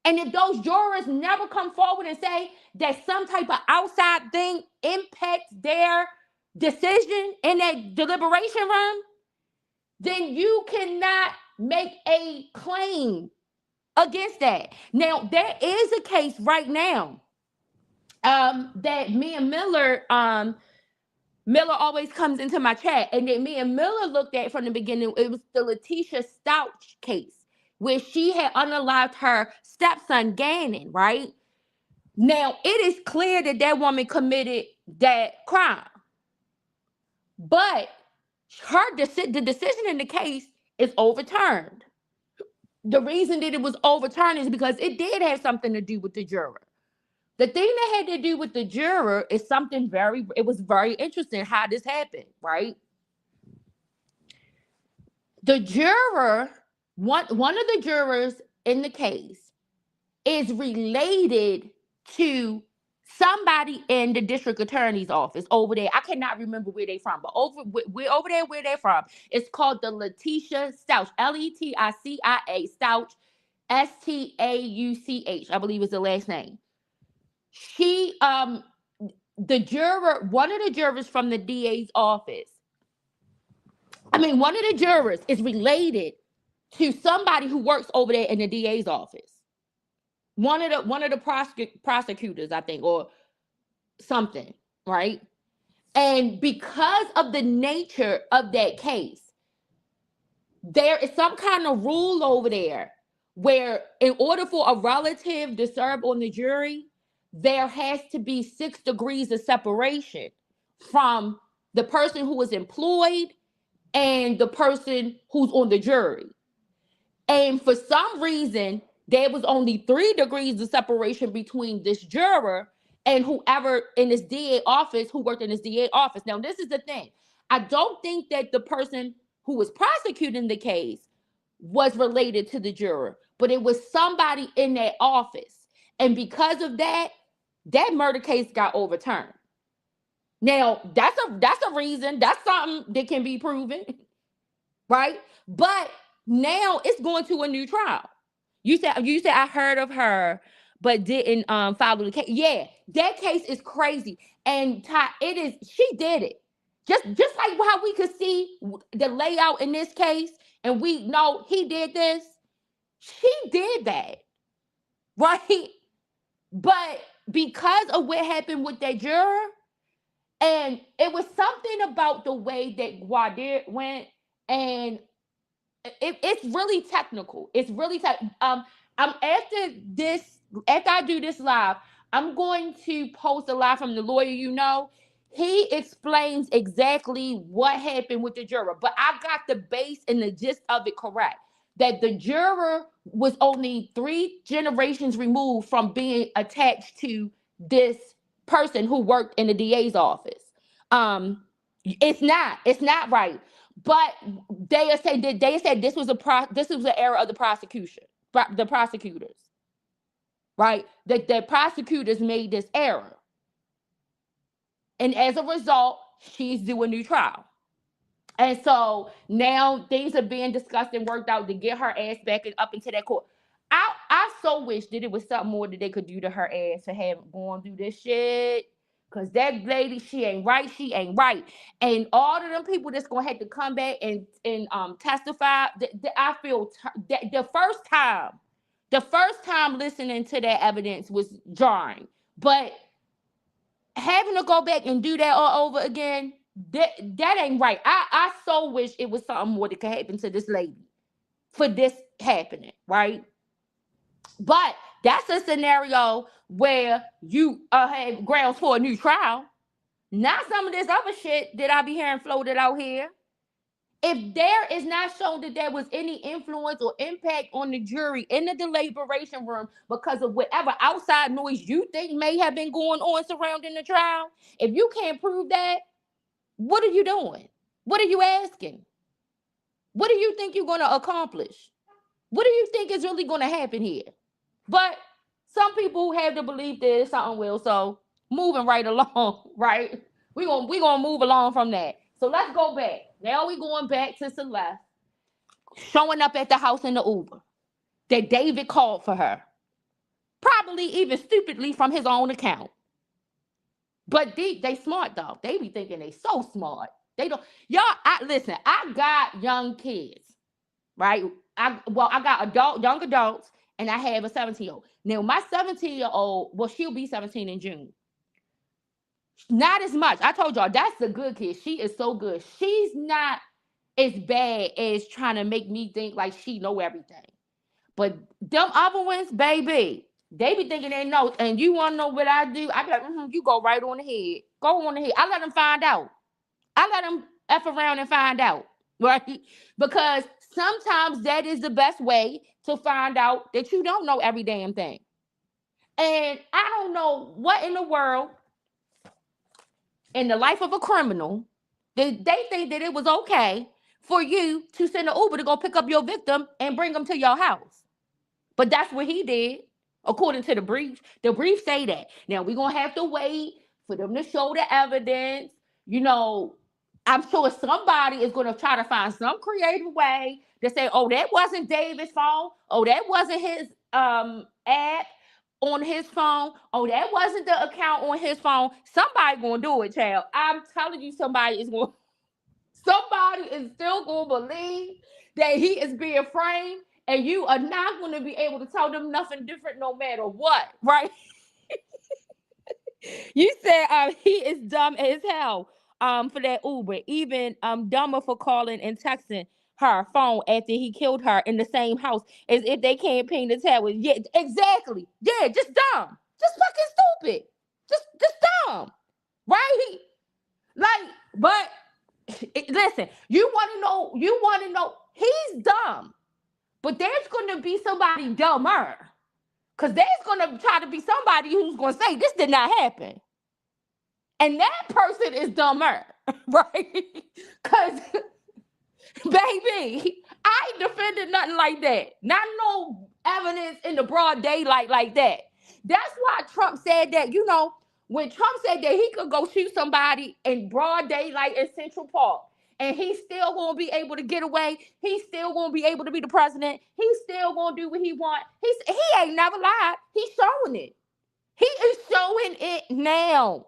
and if those jurors never come forward and say that some type of outside thing impacts their decision in that deliberation room, then you cannot make a claim against that. Now, there is a case right now that me and Miller, Miller always comes into my chat, and then me and Miller looked at from the beginning. It was the Letitia Stouch case, where she had unalived her stepson, Gannon, right? Now, it is clear that that woman committed that crime. But the decision in the case is overturned. The reason that it was overturned is because it did have something to do with the juror. The thing that had to do with the juror is something it was very interesting how this happened, right? The juror, one of the jurors in the case is related to somebody in the district attorney's office over there. I cannot remember where they're from, but over there where they're from, it's called the Letitia Stouch, Leticia Stouch, Stauch, I believe is the last name. She, the juror, one of the jurors from the DA's office, one of the jurors is related to somebody who works over there in the DA's office. One of the prosecutors, I think, or something, right? And because of the nature of that case, there is some kind of rule over there where in order for a relative to serve on the jury, there has to be 6 degrees of separation from the person who is employed and the person who's on the jury. And for some reason, there was only 3 degrees of separation between this juror and whoever in this DA office who worked in this DA office. Now, this is the thing. I don't think that the person who was prosecuting the case was related to the juror, but it was somebody in that office. And because of that, that murder case got overturned. Now, that's a reason. That's something that can be proven, right? But now it's going to a new trial. You said I heard of her, but didn't follow the case. Yeah, that case is crazy. And Ty, she did it. Just like how we could see the layout in this case, and we know he did this. She did that, right? But because of what happened with that juror, and it was something about the way that Gwadir went, and it's really technical. It's really after I do this live, I'm going to post a live from the lawyer. He explains exactly what happened with the juror, but I got the base and the gist of it correct. That the juror was only 3 generations removed from being attached to this person who worked in the DA's office. It's not right. But they said this was an error of the prosecution, the prosecutors, right? The prosecutors made this error, and as a result, she's due a new trial. And so now things are being discussed and worked out to get her ass back up into that court. I so wish that it was something more that they could do to her ass to have gone through this shit. Because that lady, she ain't right. And all of them people that's going to have to come back and testify, I feel that the first time listening to that evidence was jarring. But having to go back and do that all over again, that ain't right. I so wish it was something more that could happen to this lady for this happening, right? But That's a scenario where you have grounds for a new trial. Not some of this other shit that I be hearing floated out here. If there is not shown that there was any influence or impact on the jury in the deliberation room because of whatever outside noise you think may have been going on surrounding the trial, if you can't prove that, what are you doing? What are you asking? What do you think you're going to accomplish? What do you think is really going to happen here? But some people have the belief that something will. So moving right along, right? We gonna move along from that. So let's go back. Now we going back to Celeste showing up at the house in the Uber that David called for her, probably even stupidly from his own account. But they smart though. They be thinking they so smart. They don't. Y'all, listen. I got young kids, right? I got young adults, and I have a 17-year-old. Now my 17-year-old, well, she'll be 17 in June. Not as much. I told y'all that's a good kid. She is so good. She's not as bad as trying to make me think like she know everything. But them other ones, baby, they be thinking they know. And you want to know what I do? I be like, you go right on ahead. Go on ahead. I let them find out. I let them F around and find out. Right? Because sometimes that is the best way to find out that you don't know every damn thing. And I don't know what in the world, in the life of a criminal, they think that it was okay for you to send an Uber to go pick up your victim and bring them to your house. But that's what he did, according to the brief. The brief say that. Now, we're going to have to wait for them to show the evidence. You know, I'm sure somebody is going to try to find some creative way to say, oh, that wasn't David's phone. Oh, that wasn't his app on his phone. Oh, that wasn't the account on his phone. Somebody gonna do it, child. I'm telling you, somebody is still gonna believe that he is being framed, and you are not gonna be able to tell them nothing different no matter what, right? You said he is dumb as hell for that Uber, even dumber for calling and texting her phone after he killed her in the same house as if they can't paint the tower. Yeah, exactly. Yeah, just dumb. Just fucking stupid. Just dumb. Right? Like, but listen, you want to know he's dumb. But there's gonna be somebody dumber. Because there's gonna try to be somebody who's gonna say this did not happen. And that person is dumber, right? Because baby, I ain't defended nothing like that. Not no evidence in the broad daylight like that. That's why Trump said that, when Trump said that he could go shoot somebody in broad daylight in Central Park and he's still going to be able to get away, he's still going to be able to be the president, he's still going to do what he wants. He ain't never lied. He's showing it. He is showing it now.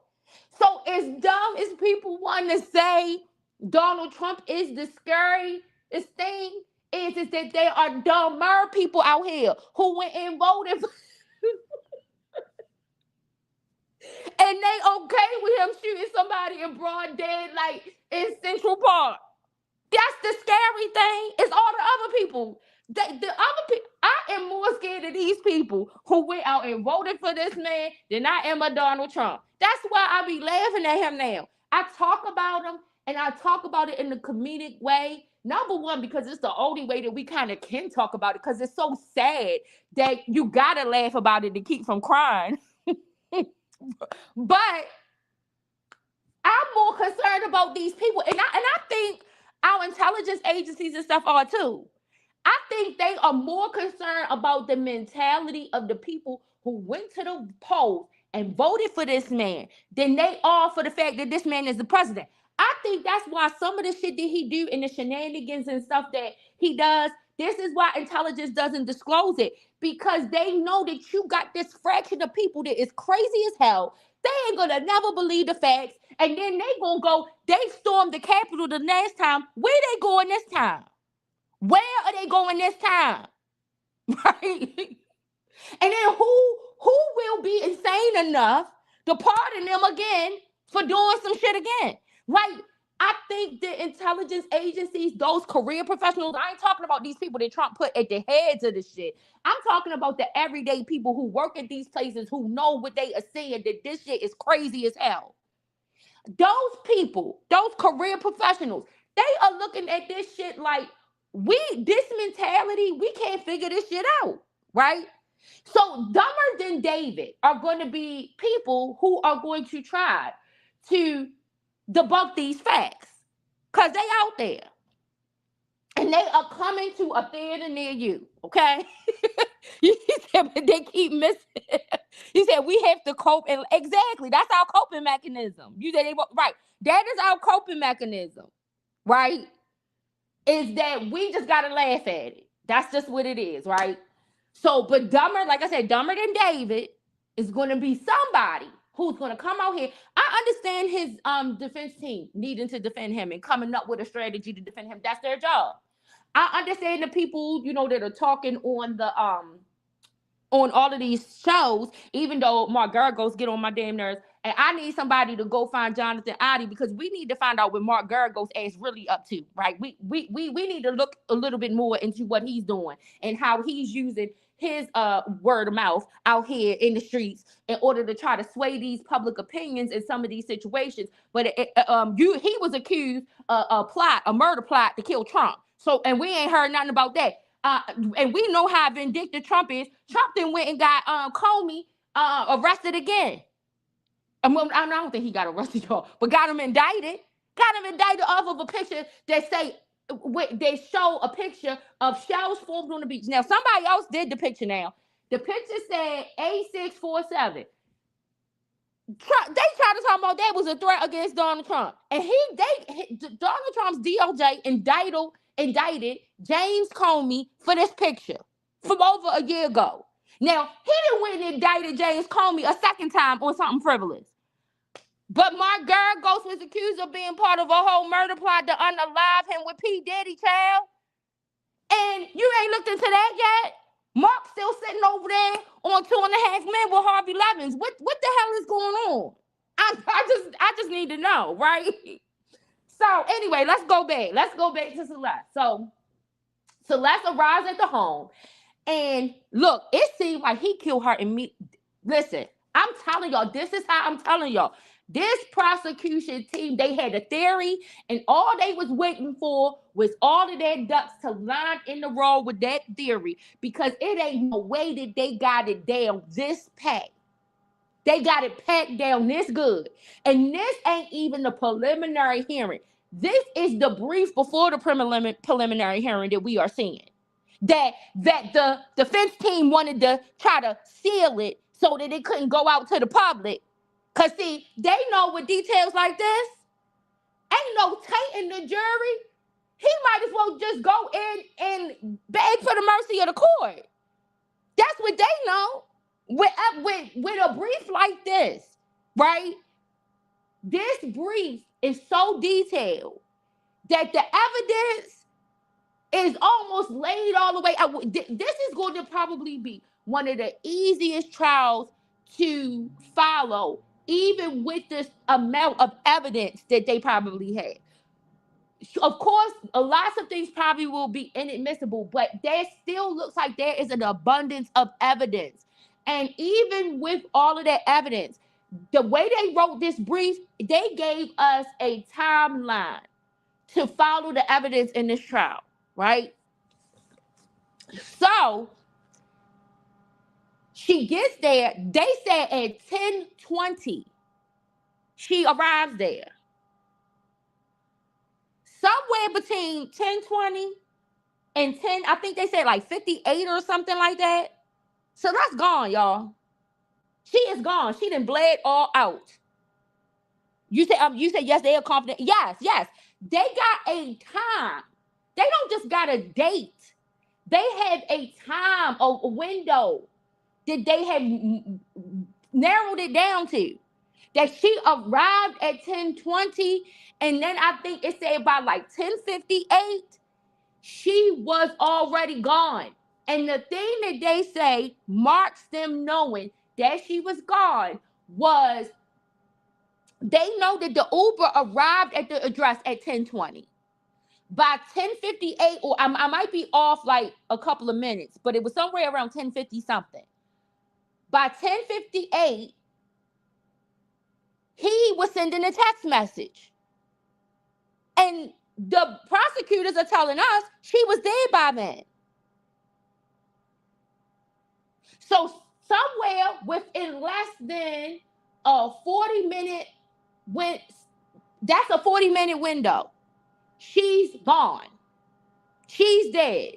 So as dumb as people want to say Donald Trump is the scariest thing, is that there are dumber people out here who went and voted for and they okay with him shooting somebody in broad daylight in Central Park. That's the scary thing. It's all the other people. The other people, I am more scared of these people who went out and voted for this man than I am of Donald Trump. That's why I be laughing at him now. I talk about him and I talk about it in the comedic way. Number one, because it's the only way that we kind of can talk about it, because it's so sad that you gotta laugh about it to keep from crying. But I'm more concerned about these people, and I think our intelligence agencies and stuff are too. I think they are more concerned about the mentality of the people who went to the polls and voted for this man than they are for the fact that this man is the president. I think that's why some of the shit that he do and the shenanigans and stuff that he does, this is why intelligence doesn't disclose it, because they know that you got this fraction of people that is crazy as hell. They ain't gonna never believe the facts, and then they gonna go, they stormed the Capitol the last time. Where they going this time? Where are they going this time? Right? And then who will be insane enough to pardon them again for doing some shit again? Right? I think the intelligence agencies, those career professionals, I ain't talking about these people that Trump put at the heads of the shit. I'm talking about the everyday people who work at these places who know what they are seeing, that this shit is crazy as hell. Those people, those career professionals, they are looking at this shit like this mentality, we can't figure this shit out, right? So dumber than David are going to be people who are going to try to debunk these facts because they out there and they are coming to a theater near you, okay? He said, but they keep missing. He said, we have to cope. And exactly, that's our coping mechanism. You said, right. That is our coping mechanism, right? Is that we just got to laugh at it. That's just what it is, right? So, but dumber, like I said, dumber than David is going to be somebody who's going to come out here. I understand his defense team needing to defend him and coming up with a strategy to defend him. That's their job. I understand the people, that are talking on all of these shows, even though Mark Geragos get on my damn nerves. And I need somebody to go find Jonathan Ive because we need to find out what Mark Geragos is really up to, right? We need to look a little bit more into what he's doing and how he's using his word of mouth out here in the streets in order to try to sway these public opinions in some of these situations. But he was accused of a murder plot to kill Trump. So, and we ain't heard nothing about that. And we know how vindictive Trump is. Trump then went and got Comey arrested again. I don't think he got arrested, y'all, but got him indicted. Got him indicted off of a picture that they show a picture of shells formed on the beach. Now, somebody else did the picture now. The picture said A647. Trump, they tried to talk about that was a threat against Donald Trump. And Donald Trump's DOJ indicted James Comey for this picture from over a year ago. Now, he didn't went and indicted James Comey a second time on something frivolous. But Mark Geragos was accused of being part of a whole murder plot to unalive him with P. Diddy, child. And you ain't looked into that yet? Mark's still sitting over there on 2.5 Men with Harvey Levins. What the hell is going on? I just need to know, right? So anyway, let's go back. Let's go back to Celeste. So Celeste arrives at the home. And look, it seemed like he killed her immediately. Listen, I'm telling y'all, this is how I'm telling y'all. This prosecution team, they had a theory, and all they was waiting for was all of their ducks to line in the row with that theory, because it ain't no way that they got it down this packed. They got it packed down this good. And this ain't even the preliminary hearing. This is the brief before the preliminary hearing that we are seeing. That the defense team wanted to try to seal it so that it couldn't go out to the public. Because, see, they know with details like this, ain't no tainting the jury. He might as well just go in and beg for the mercy of the court. That's what they know. With a brief like this, right? This brief is so detailed that the evidence is almost laid all the way out. This is going to probably be one of the easiest trials to follow, even with this amount of evidence that they probably had. Of course, lots of things probably will be inadmissible, but there still looks like there is an abundance of evidence. And even with all of that evidence, the way they wrote this brief, they gave us a timeline to follow the evidence in this trial, right? So she gets there. They said at 10:20, she arrives there. Somewhere between 10:20 and 10, I think they said like 58 or something like that. So that's gone, y'all. She is gone. She done bled all out. You said yes, they are confident. Yes. They got a time. They don't just got a date. They have a time, a window that they have narrowed it down to. That she arrived at 10:20, and then I think it said by like 10:58, she was already gone. And the thing that they say marks them knowing that she was gone was They know that the Uber arrived at the address at 10:20. By 10:58, or I might be off like a couple of minutes, but it was somewhere around 10:50 something. By 10:58, he was sending a text message. And the prosecutors are telling us she was dead by then. So somewhere within less than a 40-minute that's a 40-minute window. She's gone. She's dead.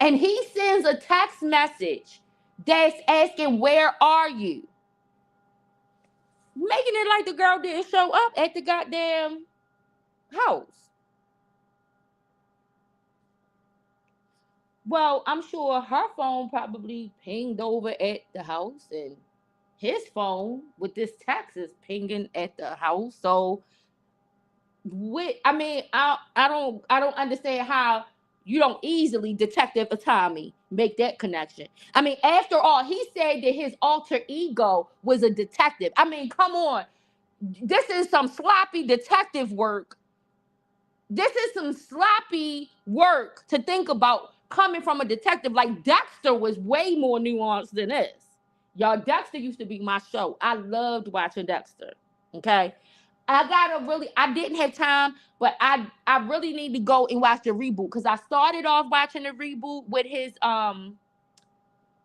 And he sends a text message that's asking, where are you? Making it like the girl didn't show up at the goddamn house. Well, I'm sure her phone probably pinged over at the house, and his phone with this text is pinging at the house. So, I don't understand how you don't easily, Detective Atami, make that connection. I mean, after all, he said that his alter ego was a detective. I mean, come on, this is some sloppy detective work. This is some sloppy work to think about coming from a detective. Like Dexter was way more nuanced than this. Y'all, Dexter used to be my show. I loved watching Dexter. Okay. I didn't have time, but I really need to go and watch the reboot because I started off watching the reboot with his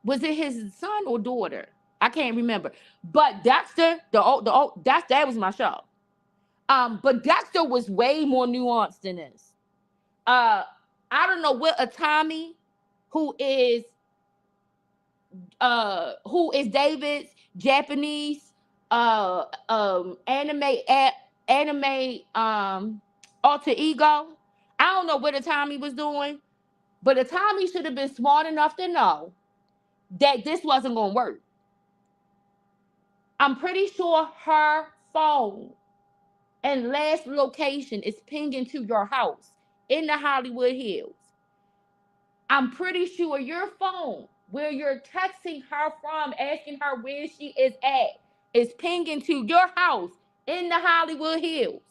was it his son or daughter? I can't remember. But Dexter, that was my show. But Dexter was way more nuanced than this. I don't know what Atami, who is David's Japanese anime alter ego. I don't know what Atami was doing, but Atami should have been smart enough to know that this wasn't gonna work. I'm pretty sure her phone and last location is pinging to your house in the Hollywood Hills. I'm pretty sure your phone, where you're texting her from, asking her where she is at, is pinging to your house in the Hollywood Hills.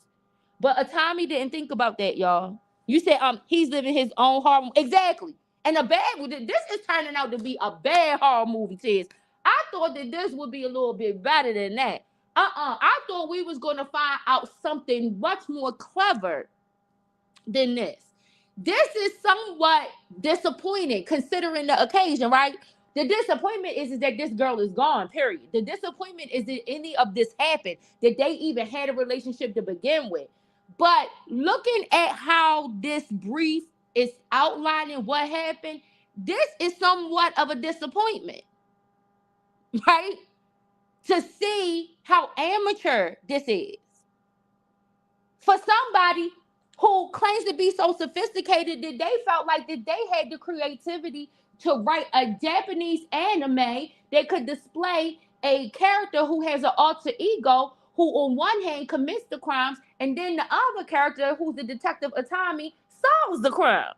But Atami didn't think about that, y'all. You said he's living his own horror. Exactly. And this is turning out to be a bad horror movie, Tiz. I thought that this would be a little bit better than that. I thought we was gonna find out something much more clever than this. This is somewhat disappointing considering the occasion, right? The disappointment is that this girl is gone, period. The disappointment is that any of this happened, that they even had a relationship to begin with. But looking at how this brief is outlining what happened, this is somewhat of a disappointment, right? To see how amateur this is. For somebody who claims to be so sophisticated that they felt like that they had the creativity to write a Japanese anime that could display a character who has an alter ego who on one hand commits the crimes and then the other character who's the detective Atami solves the crime.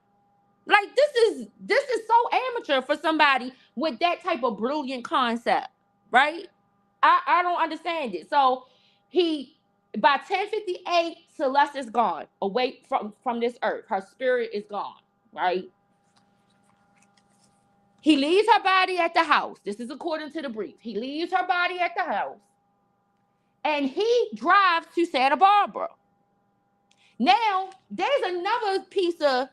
Like this is so amateur for somebody with that type of brilliant concept, right? I don't understand it. So he by 10:58, Celeste is gone, away from this earth. Her spirit is gone, right? He leaves her body at the house. This is according to the brief. He leaves her body at the house and he drives to Santa Barbara. Now, there's another piece of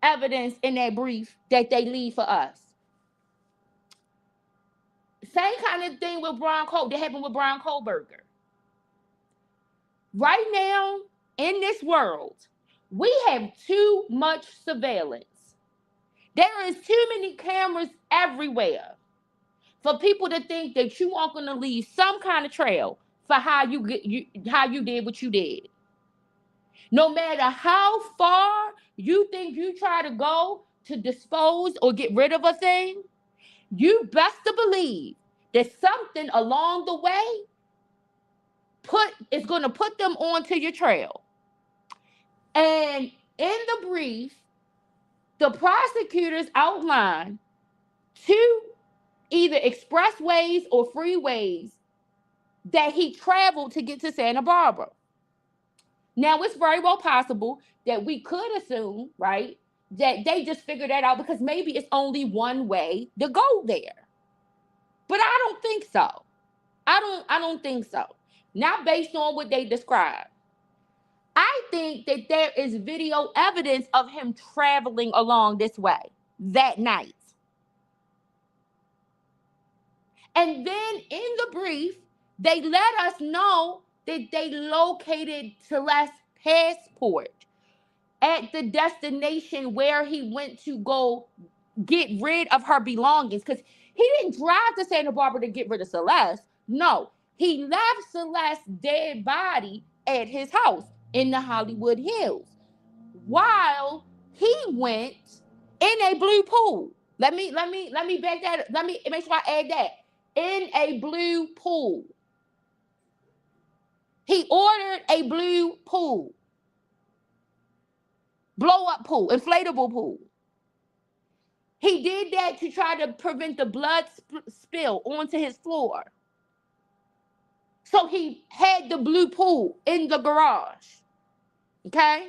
evidence in that brief that they leave for us. Same kind of thing with Brian Cole that happened with Brian Kohlberger. Right now, in this world, we have too much surveillance. There is too many cameras everywhere for people to think that you aren't going to leave some kind of trail for how you did what you did. No matter how far you think you try to go to dispose or get rid of a thing, you best to believe that something along the way is going to put them onto your trail. And in the brief, the prosecutors outline two either expressways or freeways that he traveled to get to Santa Barbara. Now, it's very well possible that we could assume, right, that they just figured that out because maybe it's only one way to go there. But I don't think so. I don't think so. Not based on what they described. I think that there is video evidence of him traveling along this way that night. And then in the brief, they let us know that they located Celeste's passport at the destination where he went to go get rid of her belongings. Because he didn't drive to Santa Barbara to get rid of Celeste. No, he left Celeste's dead body at his house in the Hollywood Hills while he went in a blue pool. Let me back that. Let me make sure I add that. In a blue pool. He ordered a blue pool. Blow up pool, inflatable pool. He did that to try to prevent the blood spill onto his floor. So he had the blue pool in the garage. Okay?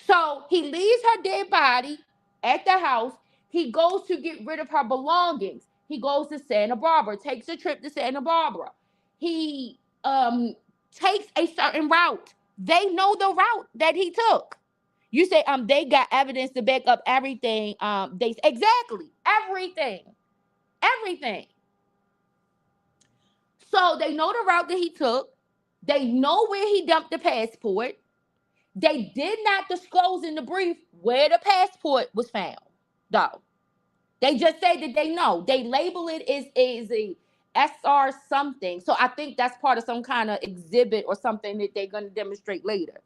So he leaves her dead body at the house. He goes to get rid of her belongings. He goes to Santa Barbara, takes a trip to Santa Barbara. He takes a certain route. They know the route that he took. You say they got evidence to back up everything. They exactly everything. So they know the route that he took. They know where he dumped the passport. They did not disclose in the brief where the passport was found, though. They just say that they know. They label it as a SR something. So I think that's part of some kind of exhibit or something that they're going to demonstrate later.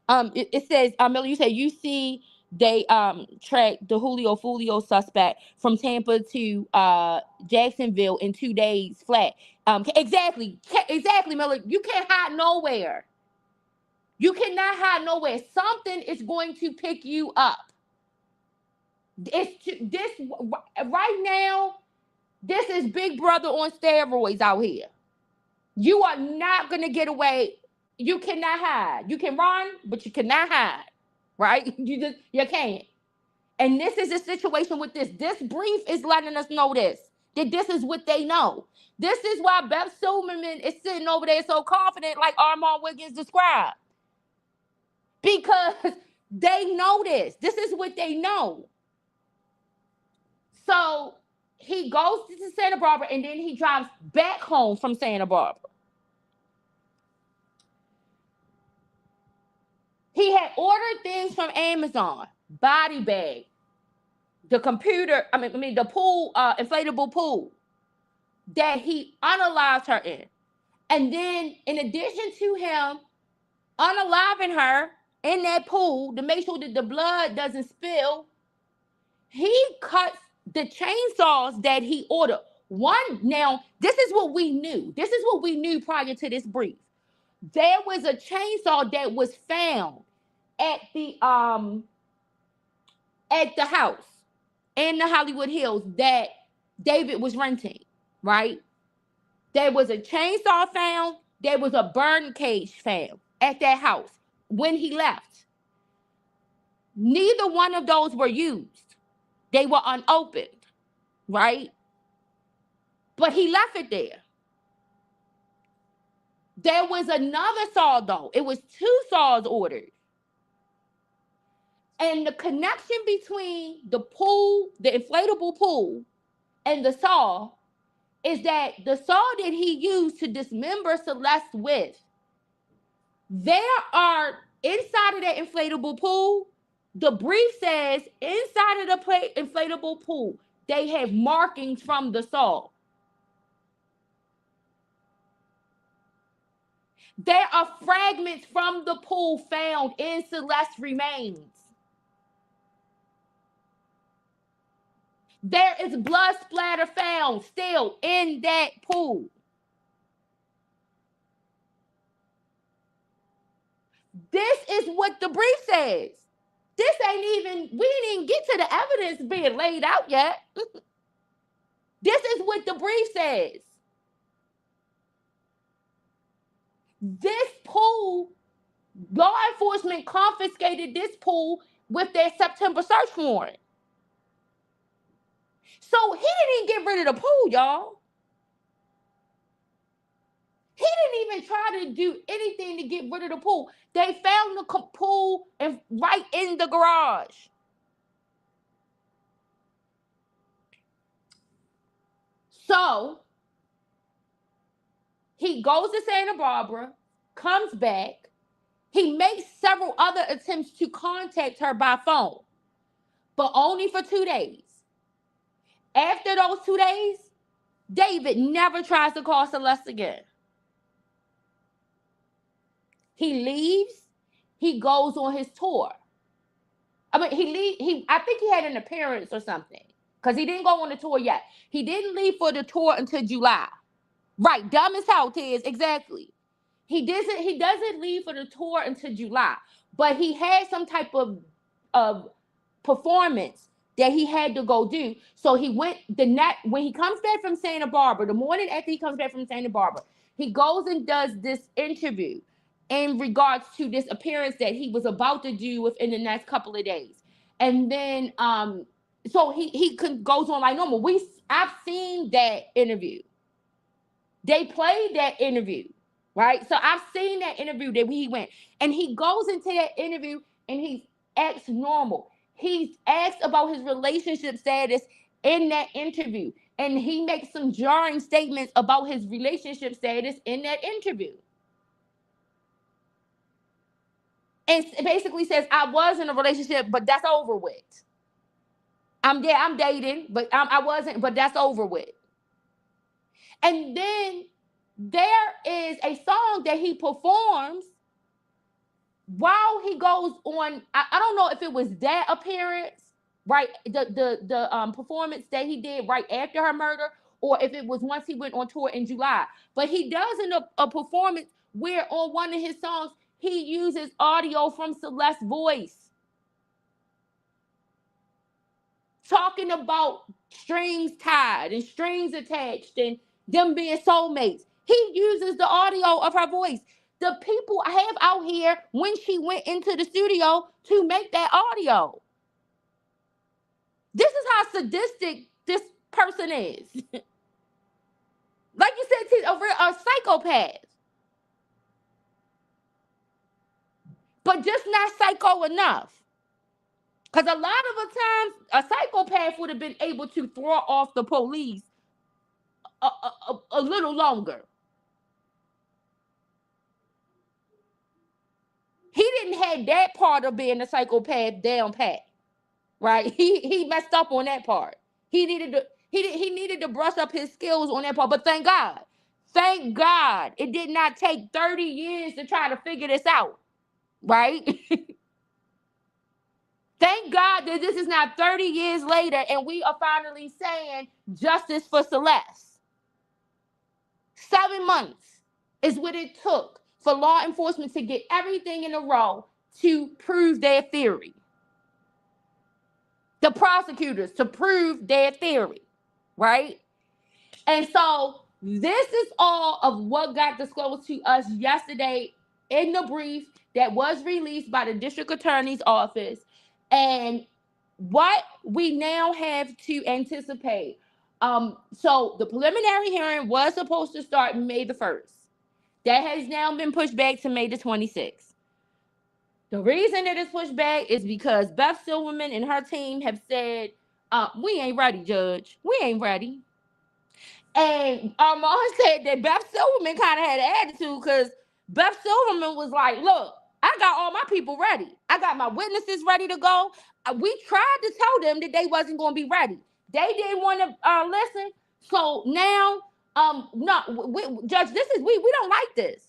It says, Miller, you say you see they tracked the Julio Fulio suspect from Tampa to Jacksonville in 2 days flat. Exactly, Miller. You can't hide nowhere. You cannot hide nowhere. Something is going to pick you up. This right now. This is Big Brother on steroids out here. You are not gonna get away. You cannot hide. You can run, but you cannot hide. Right? You can't. And this is a situation with this. This brief is letting us know that this is what they know. This is why Beth Silverman is sitting over there so confident, like Armand Wiggins described. Because they know this. This is what they know. So he goes to Santa Barbara and then he drives back home from Santa Barbara. He had ordered things from Amazon, body bag, the computer, the pool, inflatable pool that he unalived her in. And then in addition to him unaliving her in that pool to make sure that the blood doesn't spill, he cuts the chainsaws that he ordered. Now, this is what we knew. This is what we knew prior to this brief. There was a chainsaw that was found at the house in the Hollywood Hills that David was renting, right? There was a chainsaw found. There was a burn cage found at that house when he left. Neither one of those were used. They were unopened, right? But he left it there. There was another saw, though. It was 2 saws ordered. And the connection between the pool, the inflatable pool, and the saw is that the saw that he used to dismember Celeste with, there are, inside of that inflatable pool, the brief says inside of the inflatable pool, they have markings from the saw. There are fragments from the pool found in Celeste's remains. There is blood splatter found still in that pool. This is what the brief says. This ain't even, we didn't even get to the evidence being laid out yet. This is what the brief says. This pool, law enforcement confiscated this pool with their September search warrant. So he didn't even get rid of the pool, y'all. He didn't even try to do anything to get rid of the pool. They found the pool right in the garage. So he goes to Santa Barbara, comes back. He makes several other attempts to contact her by phone, but only for 2 days. After those 2 days, David never tries to call Celeste again. He leaves. He goes on his tour. I mean, I think he had an appearance or something, because he didn't go on the tour yet. He didn't leave for the tour until July. Right, dumb as hell, Tiz, exactly. He doesn't leave for the tour until July, but he had some type of performance that he had to go do. So he went when he comes back from Santa Barbara, the morning after he comes back from Santa Barbara, he goes and does this interview in regards to this appearance that he was about to do within the next couple of days. And then so he goes on like normal. I've seen that interview. They played that interview, right? So I've seen that interview that he went, and he goes into that interview and he acts normal. He's asked about his relationship status in that interview, and he makes some jarring statements about his relationship status in that interview. And basically says, I was in a relationship, but that's over with. I'm dating, but I wasn't, but that's over with. And then there is a song that he performs while he goes on. I don't know if it was that appearance, right? The performance that he did right after her murder, or if it was once he went on tour in July. But he does a performance where on one of his songs, he uses audio from Celeste's voice, talking about strings tied and strings attached and them being soulmates. He uses the audio of her voice. The people I have out here when she went into the studio to make that audio. This is how sadistic this person is. Like you said, a psychopath. But just not psycho enough. Because a lot of the times, a psychopath would have been able to throw off the police a little longer. He didn't have that part of being a psychopath down pat, right? He messed up on that part. He needed to brush up his skills on that part. But thank God, it did not take 30 years to try to figure this out, right? Thank God that this is not 30 years later and we are finally saying justice for Celeste. 7 months is what it took for law enforcement to get everything in a row to prove their theory. The prosecutors to prove their theory, right? And so this is all of what got disclosed to us yesterday in the brief that was released by the district attorney's office, and what we now have to anticipate. So the preliminary hearing was supposed to start May the 1st. That has now been pushed back to May the 26th. The reason it is pushed back is because Beth Silverman and her team have said, we ain't ready, Judge. We ain't ready. And Armand said that Beth Silverman kind of had an attitude, because Beth Silverman was like, look, I got all my people ready. I got my witnesses ready to go. We tried to tell them that they wasn't going to be ready. They didn't want to listen. So now, no, Judge, we don't like this.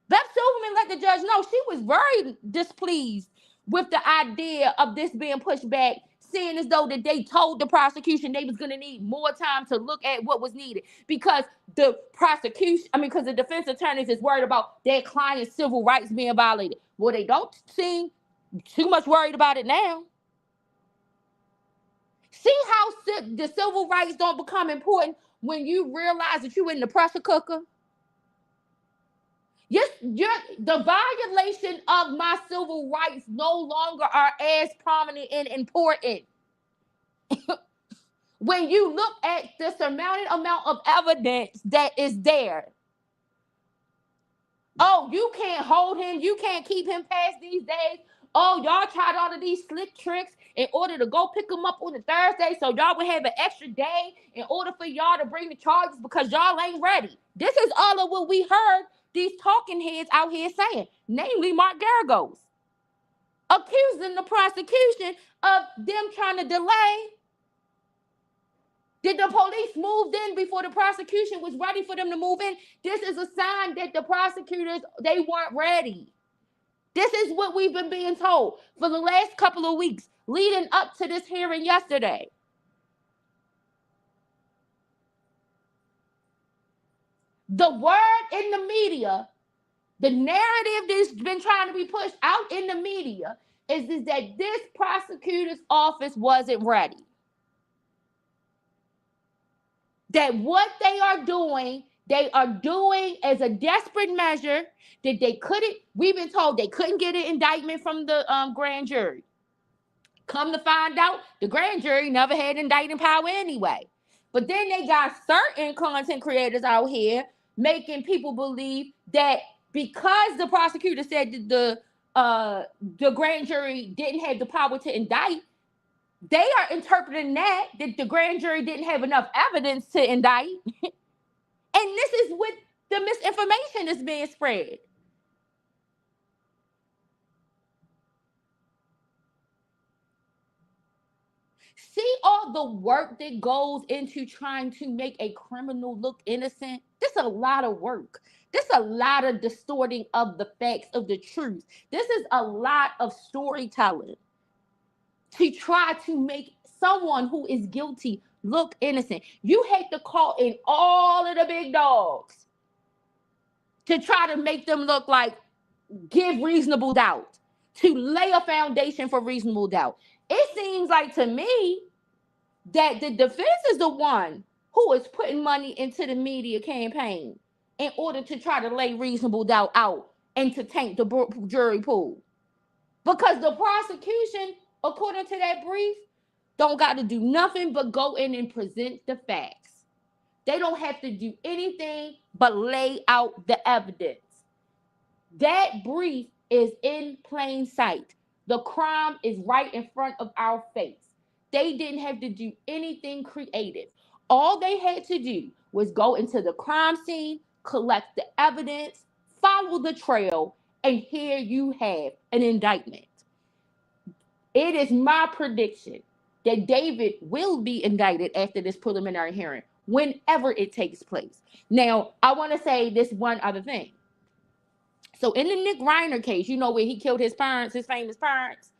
Beth Silverman let the judge know she was very displeased with the idea of this being pushed back, seeing as though that they told the prosecution they was going to need more time to look at what was needed, because the defense attorneys is worried about their client's civil rights being violated. Well, they don't seem too much worried about it now. See how the civil rights don't become important when you realize that you're in the pressure cooker? Yes, the violation of my civil rights no longer are as prominent and important. When you look at the surmounted amount of evidence that is there. Oh, you can't hold him. You can't keep him past these days. Oh, y'all tried all of these slick tricks in order to go pick him up on the Thursday so y'all would have an extra day in order for y'all to bring the charges because y'all ain't ready. This is all of what we heard these talking heads out here saying, namely Mark Geragos, accusing the prosecution of them trying to delay. Did the police move in before the prosecution was ready for them to move in? This is a sign that the prosecutors, they weren't ready. This is what we've been being told for the last couple of weeks leading up to this hearing yesterday. The word in the media, the narrative that's been trying to be pushed out in the media is that this prosecutor's office wasn't ready. That what they are doing as a desperate measure that they couldn't, we've been told they couldn't get an indictment from the grand jury. Come to find out, the grand jury never had indicting power anyway. But then they got certain content creators out here making people believe that because the prosecutor said that the grand jury didn't have the power to indict, they are interpreting that the grand jury didn't have enough evidence to indict. And this is what the misinformation is being spread. See all the work that goes into trying to make a criminal look innocent? This is a lot of work. This is a lot of distorting of the facts, of the truth. This is a lot of storytelling to try to make someone who is guilty look innocent. You had to call in all of the big dogs to try to make them look like, give reasonable doubt, to lay a foundation for reasonable doubt. It seems like to me that the defense is the one who is putting money into the media campaign in order to try to lay reasonable doubt out and to taint the jury pool. Because the prosecution, according to that brief, don't got to do nothing but go in and present the facts. They don't have to do anything but lay out the evidence. That brief is in plain sight. The crime is right in front of our face. They didn't have to do anything creative. All they had to do was go into the crime scene, collect the evidence, follow the trail, and here you have an indictment. It is my prediction that David will be indicted after this preliminary hearing, whenever it takes place. Now, I want to say this one other thing. So in the Nick Reiner case, you know, where he killed his parents, his famous parents,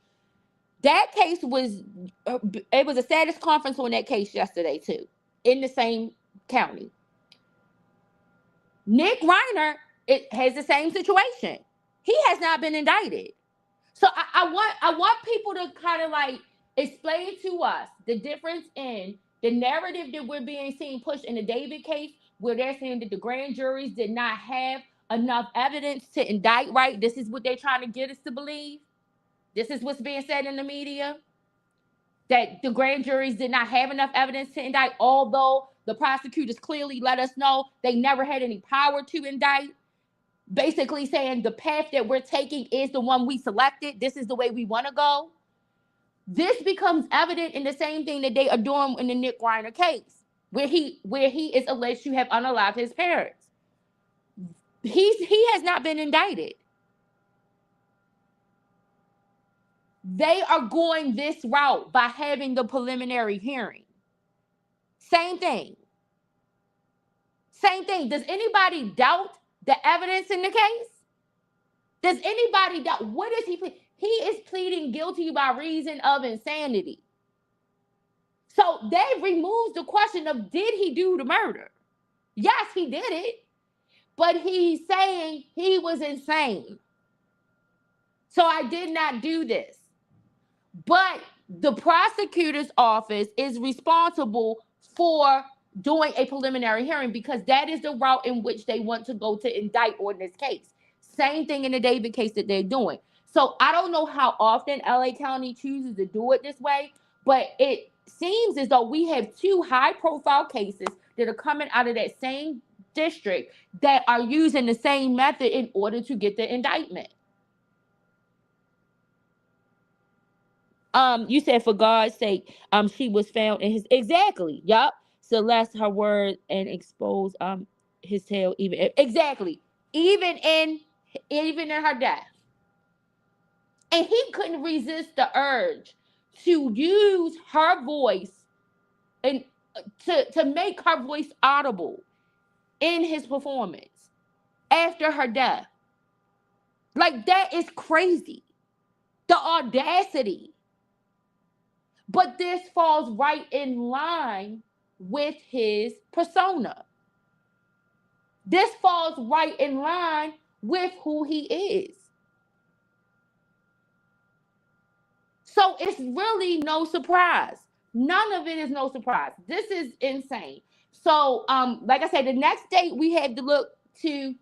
that case was, it was a status conference on that case yesterday too, in the same county. Nick Reiner, it has the same situation. He has not been indicted. So I want people to kind of like explain to us the difference in the narrative that we're being seen pushed in the David case, where they're saying that the grand juries did not have enough evidence to indict, right? This is what they're trying to get us to believe. This is what's being said in the media, that the grand juries did not have enough evidence to indict, although the prosecutors clearly let us know they never had any power to indict. Basically saying the path that we're taking is the one we selected. This is the way we want to go. This becomes evident in the same thing that they are doing in the Nick Reiner case, where he is alleged to have unalived his parents. He has not been indicted. They are going this route by having the preliminary hearing. Same thing. Same thing. Does anybody doubt the evidence in the case? Does anybody doubt? What is he pleading? He is pleading guilty by reason of insanity. So they removed the question of, did he do the murder? Yes, he did it. But he's saying he was insane. So I did not do this. But the prosecutor's office is responsible for doing a preliminary hearing because that is the route in which they want to go to indict on this case. Same thing in the David case that they're doing. So I don't know how often LA County chooses to do it this way, but it seems as though we have two high profile cases that are coming out of that same district that are using the same method in order to get the indictment. You said for God's sake, she was found in his exactly. Yup. Celeste her word and expose his tail even exactly. Even in her death. And he couldn't resist the urge to use her voice and to make her voice audible in his performance after her death. Like, that is crazy. The audacity. But this falls right in line with his persona. This falls right in line with who he is. So it's really no surprise. None of it is no surprise. This is insane. So, like I said, the next date we had to look to,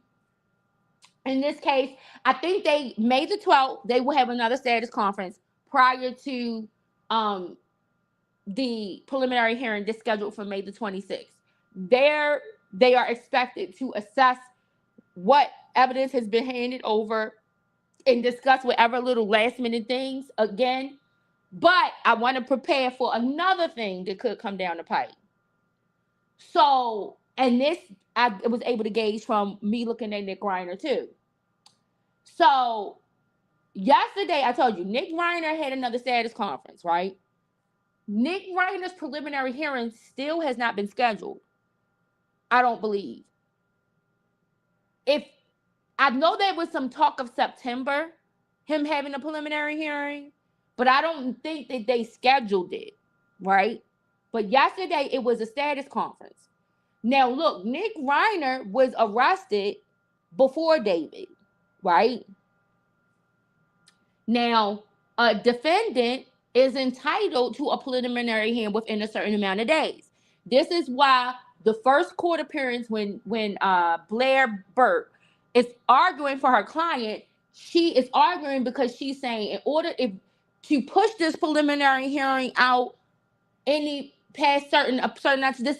in this case, I think they May the 12th, they will have another status conference prior to the preliminary hearing that's scheduled for May the 26th. There, they are expected to assess what evidence has been handed over and discuss whatever little last minute things again. But I want to prepare for another thing that could come down the pipe. So, and this I was able to gauge from me looking at Nick Reiner too. So, yesterday I told you Nick Reiner had another status conference, right? Nick Reiner's preliminary hearing still has not been scheduled. I don't believe. If I know there was some talk of September, him having a preliminary hearing, but I don't think that they scheduled it, right? But yesterday it was a status conference. Now look, Nick Reiner was arrested before David, right? Now, a defendant is entitled to a preliminary hearing within a certain amount of days. This is why the first court appearance when Blair Burke is arguing for her client, she is arguing because she's saying in order to push this preliminary hearing out any past certain this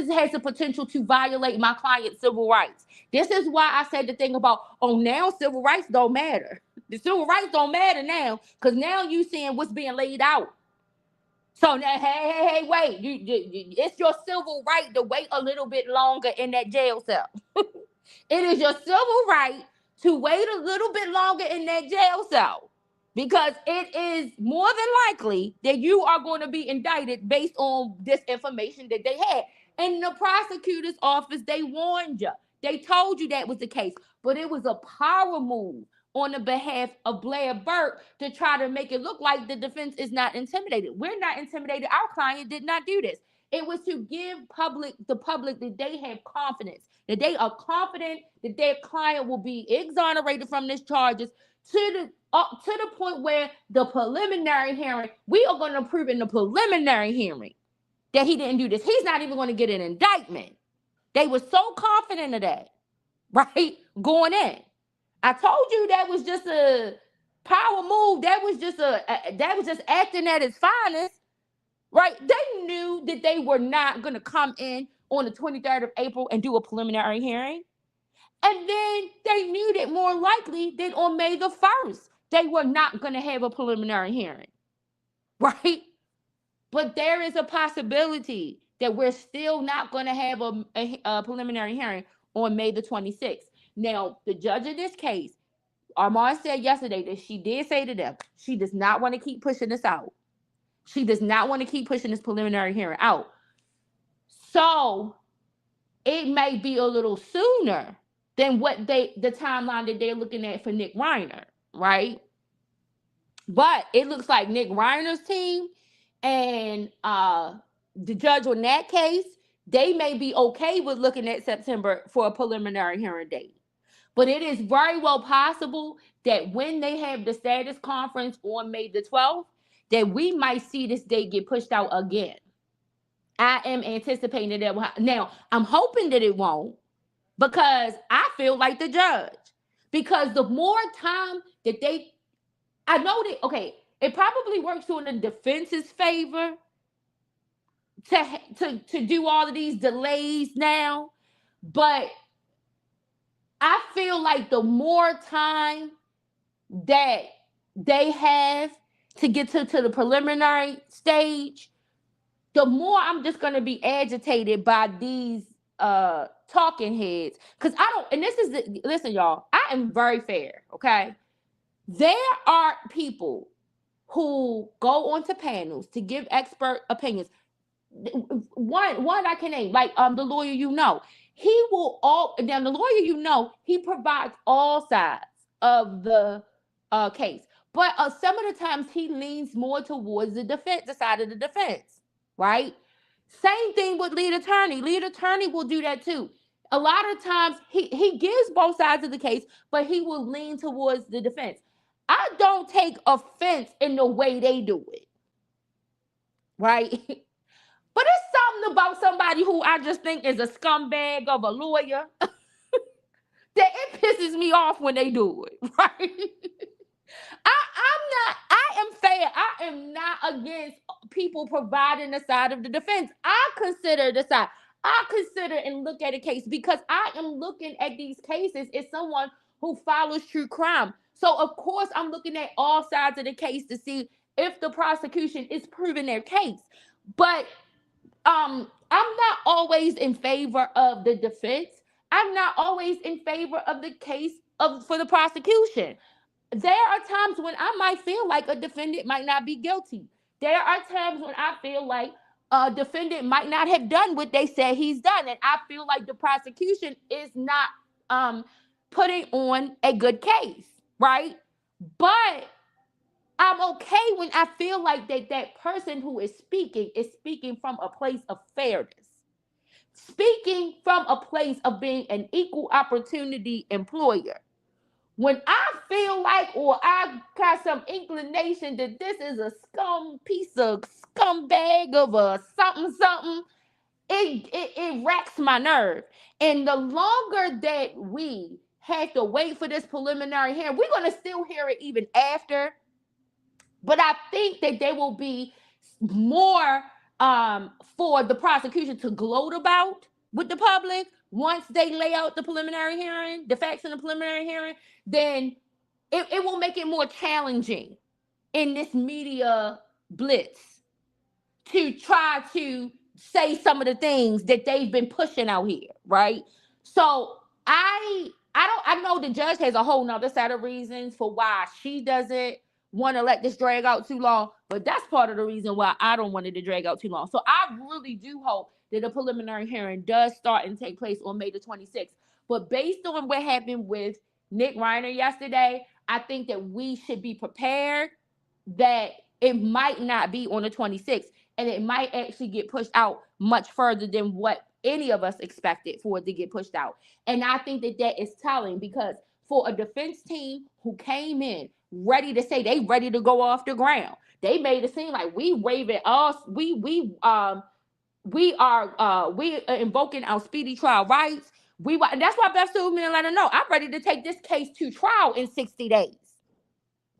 has the potential to violate my client's civil rights. This is why I said the thing about now civil rights don't matter. The civil rights don't matter now because now you seeing what's being laid out. So now, hey, wait, it's your civil right to wait a little bit longer in that jail cell. It is your civil right to wait a little bit longer in that jail cell because it is more than likely that you are going to be indicted based on this information that they had. And the prosecutor's office, they warned you. They told you that was the case, but it was a power move on the behalf of Blair Burke to try to make it look like the defense is not intimidated. We're not intimidated. Our client did not do this. It was to give the public that they have confidence, that they are confident that their client will be exonerated from these charges to the point where the preliminary hearing, we are going to prove in the preliminary hearing that he didn't do this. He's not even going to get an indictment. They were so confident of that, right? Going in. I told you that was just a power move. That was just acting at its finest, right? They knew that they were not going to come in on the 23rd of April and do a preliminary hearing. And then they knew that more likely that on May the 1st, they were not going to have a preliminary hearing, right? But there is a possibility that we're still not going to have a preliminary hearing on May the 26th. Now, the judge in this case, Armand said yesterday that she did say to them, she does not want to keep pushing this out. She does not want to keep pushing this preliminary hearing out. So it may be a little sooner than the timeline that they're looking at for Nick Reiner, right? But it looks like Nick Reiner's team and the judge on that case, they may be okay with looking at September for a preliminary hearing date. But it is very well possible that when they have the status conference on May the 12th, that we might see this date get pushed out again. I am anticipating that. Now, I'm hoping that it won't because I feel like the judge. because the more time that I know that, okay, it probably works on the defense's favor to do all of these delays now, but I feel like the more time that they have to get to the preliminary stage, the more I'm just gonna be agitated by these talking heads. Cause I don't, and this is listen, y'all, I am very fair, okay? There are people who go onto panels to give expert opinions. One I can name, like the lawyer, he will all now the lawyer, he provides all sides of the case, but some of the times he leans more towards the side of the defense, right? Same thing with lead attorney will do that too. A lot of times he gives both sides of the case, but he will lean towards the defense. I don't take offense in the way they do it, right? But it's something about somebody who I just think is a scumbag of a lawyer that it pisses me off when they do it, right? I am fair. I am not against people providing the side of the defense. I consider the side. I consider and look at a case because I am looking at these cases as someone who follows true crime. So of course I'm looking at all sides of the case to see if the prosecution is proving their case. But I'm not always in favor of the defense. I'm not always in favor of the case for the prosecution. There are times when I might feel like a defendant might not be guilty. There are times when I feel like a defendant might not have done what they said he's done, and I feel like the prosecution is not putting on a good case, right? But I'm okay when I feel like that person who is speaking from a place of fairness, speaking from a place of being an equal opportunity employer. When I feel like, or I got some inclination that this is a piece of scumbag of a something, it racks my nerve. And the longer that we have to wait for this preliminary hearing, we're going to still hear it even after. But I think that there will be more for the prosecution to gloat about with the public once they lay out the preliminary hearing, the facts in the preliminary hearing. Then it will make it more challenging in this media blitz to try to say some of the things that they've been pushing out here, right? So I know the judge has a whole nother set of reasons for why she doesn't want to let this drag out too long, but that's part of the reason why I don't want it to drag out too long. So I really do hope that the preliminary hearing does start and take place on May the 26th. But based on what happened with Nick Reiner yesterday, I think that we should be prepared that it might not be on the 26th, and it might actually get pushed out much further than what any of us expected for it to get pushed out. And I think that is telling, because for a defense team who came in ready to say they ready to go off the ground, they made it seem like we waiving us, we are invoking our speedy trial rights. And that's why Beth Silverman let her know, I'm ready to take this case to trial in 60 days.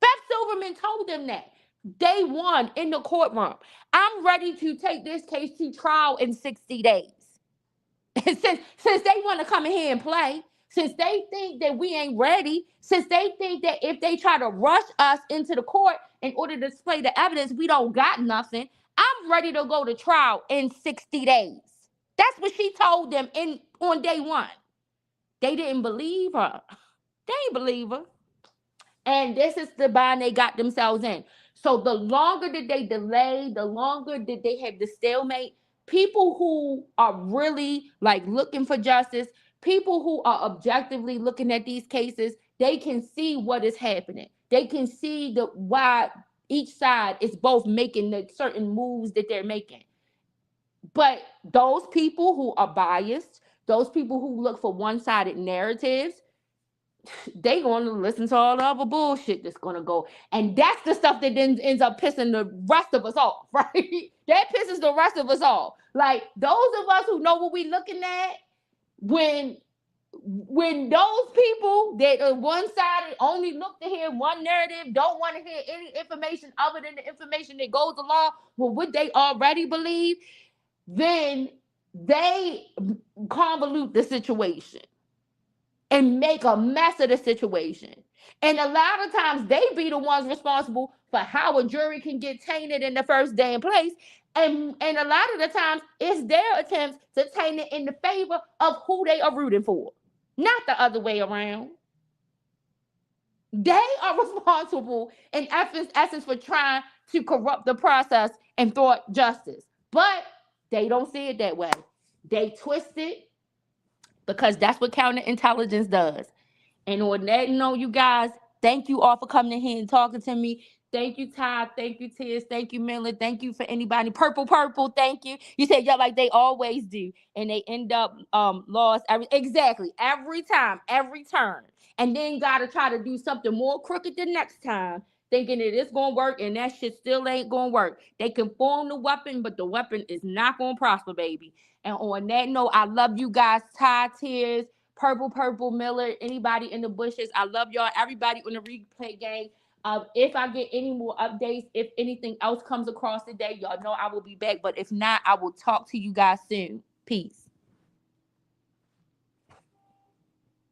Beth Silverman told them that day one in the courtroom. I'm ready to take this case to trial in 60 days. since they want to come in here and play, since they think that we ain't ready, since they think that if they try to rush us into the court in order to display the evidence, we don't got nothing, I'm ready to go to trial in 60 days. That's what she told them on day one. They didn't believe her. They didn't believe her. And this is the bind they got themselves in. So the longer that they delay, the longer that they have the stalemate, people who are really like looking for justice, people who are objectively looking at these cases, they can see what is happening. They can see why each side is both making the certain moves that they're making. But those people who are biased, those people who look for one-sided narratives, they going to listen to all the other bullshit that's going to go. And that's the stuff that then ends up pissing the rest of us off, right? That pisses the rest of us off. Like, those of us who know what we looking at, when when those people that are one-sided, only look to hear one narrative, don't want to hear any information other than the information that goes along with what they already believe, then they convolute the situation and make a mess of the situation. And a lot of times they be the ones responsible for how a jury can get tainted in the first damn place. And a lot of the times it's their attempts to taint it in the favor of who they are rooting for, not the other way around. They are responsible in essence for trying to corrupt the process and thwart justice. But they don't see it that way. They twist it because that's what counterintelligence does. And on that note, you guys, thank you all for coming in here and talking to me. Thank you, Ty. Thank you, Tiz. Thank you, Miller. Thank you for anybody. Purple. Thank you. You said yeah, like they always do, and they end up lost every time, every turn, and then gotta try to do something more crooked the next time, thinking that it's gonna work, and that shit still ain't gonna work. They can form the weapon, but the weapon is not gonna prosper, baby. And on that note, I love you guys, Ty, Tears, Purple, Miller, anybody in the bushes. I love y'all. Everybody on the replay gang. If I get any more updates, if anything else comes across today, y'all know I will be back. But if not, I will talk to you guys soon. Peace.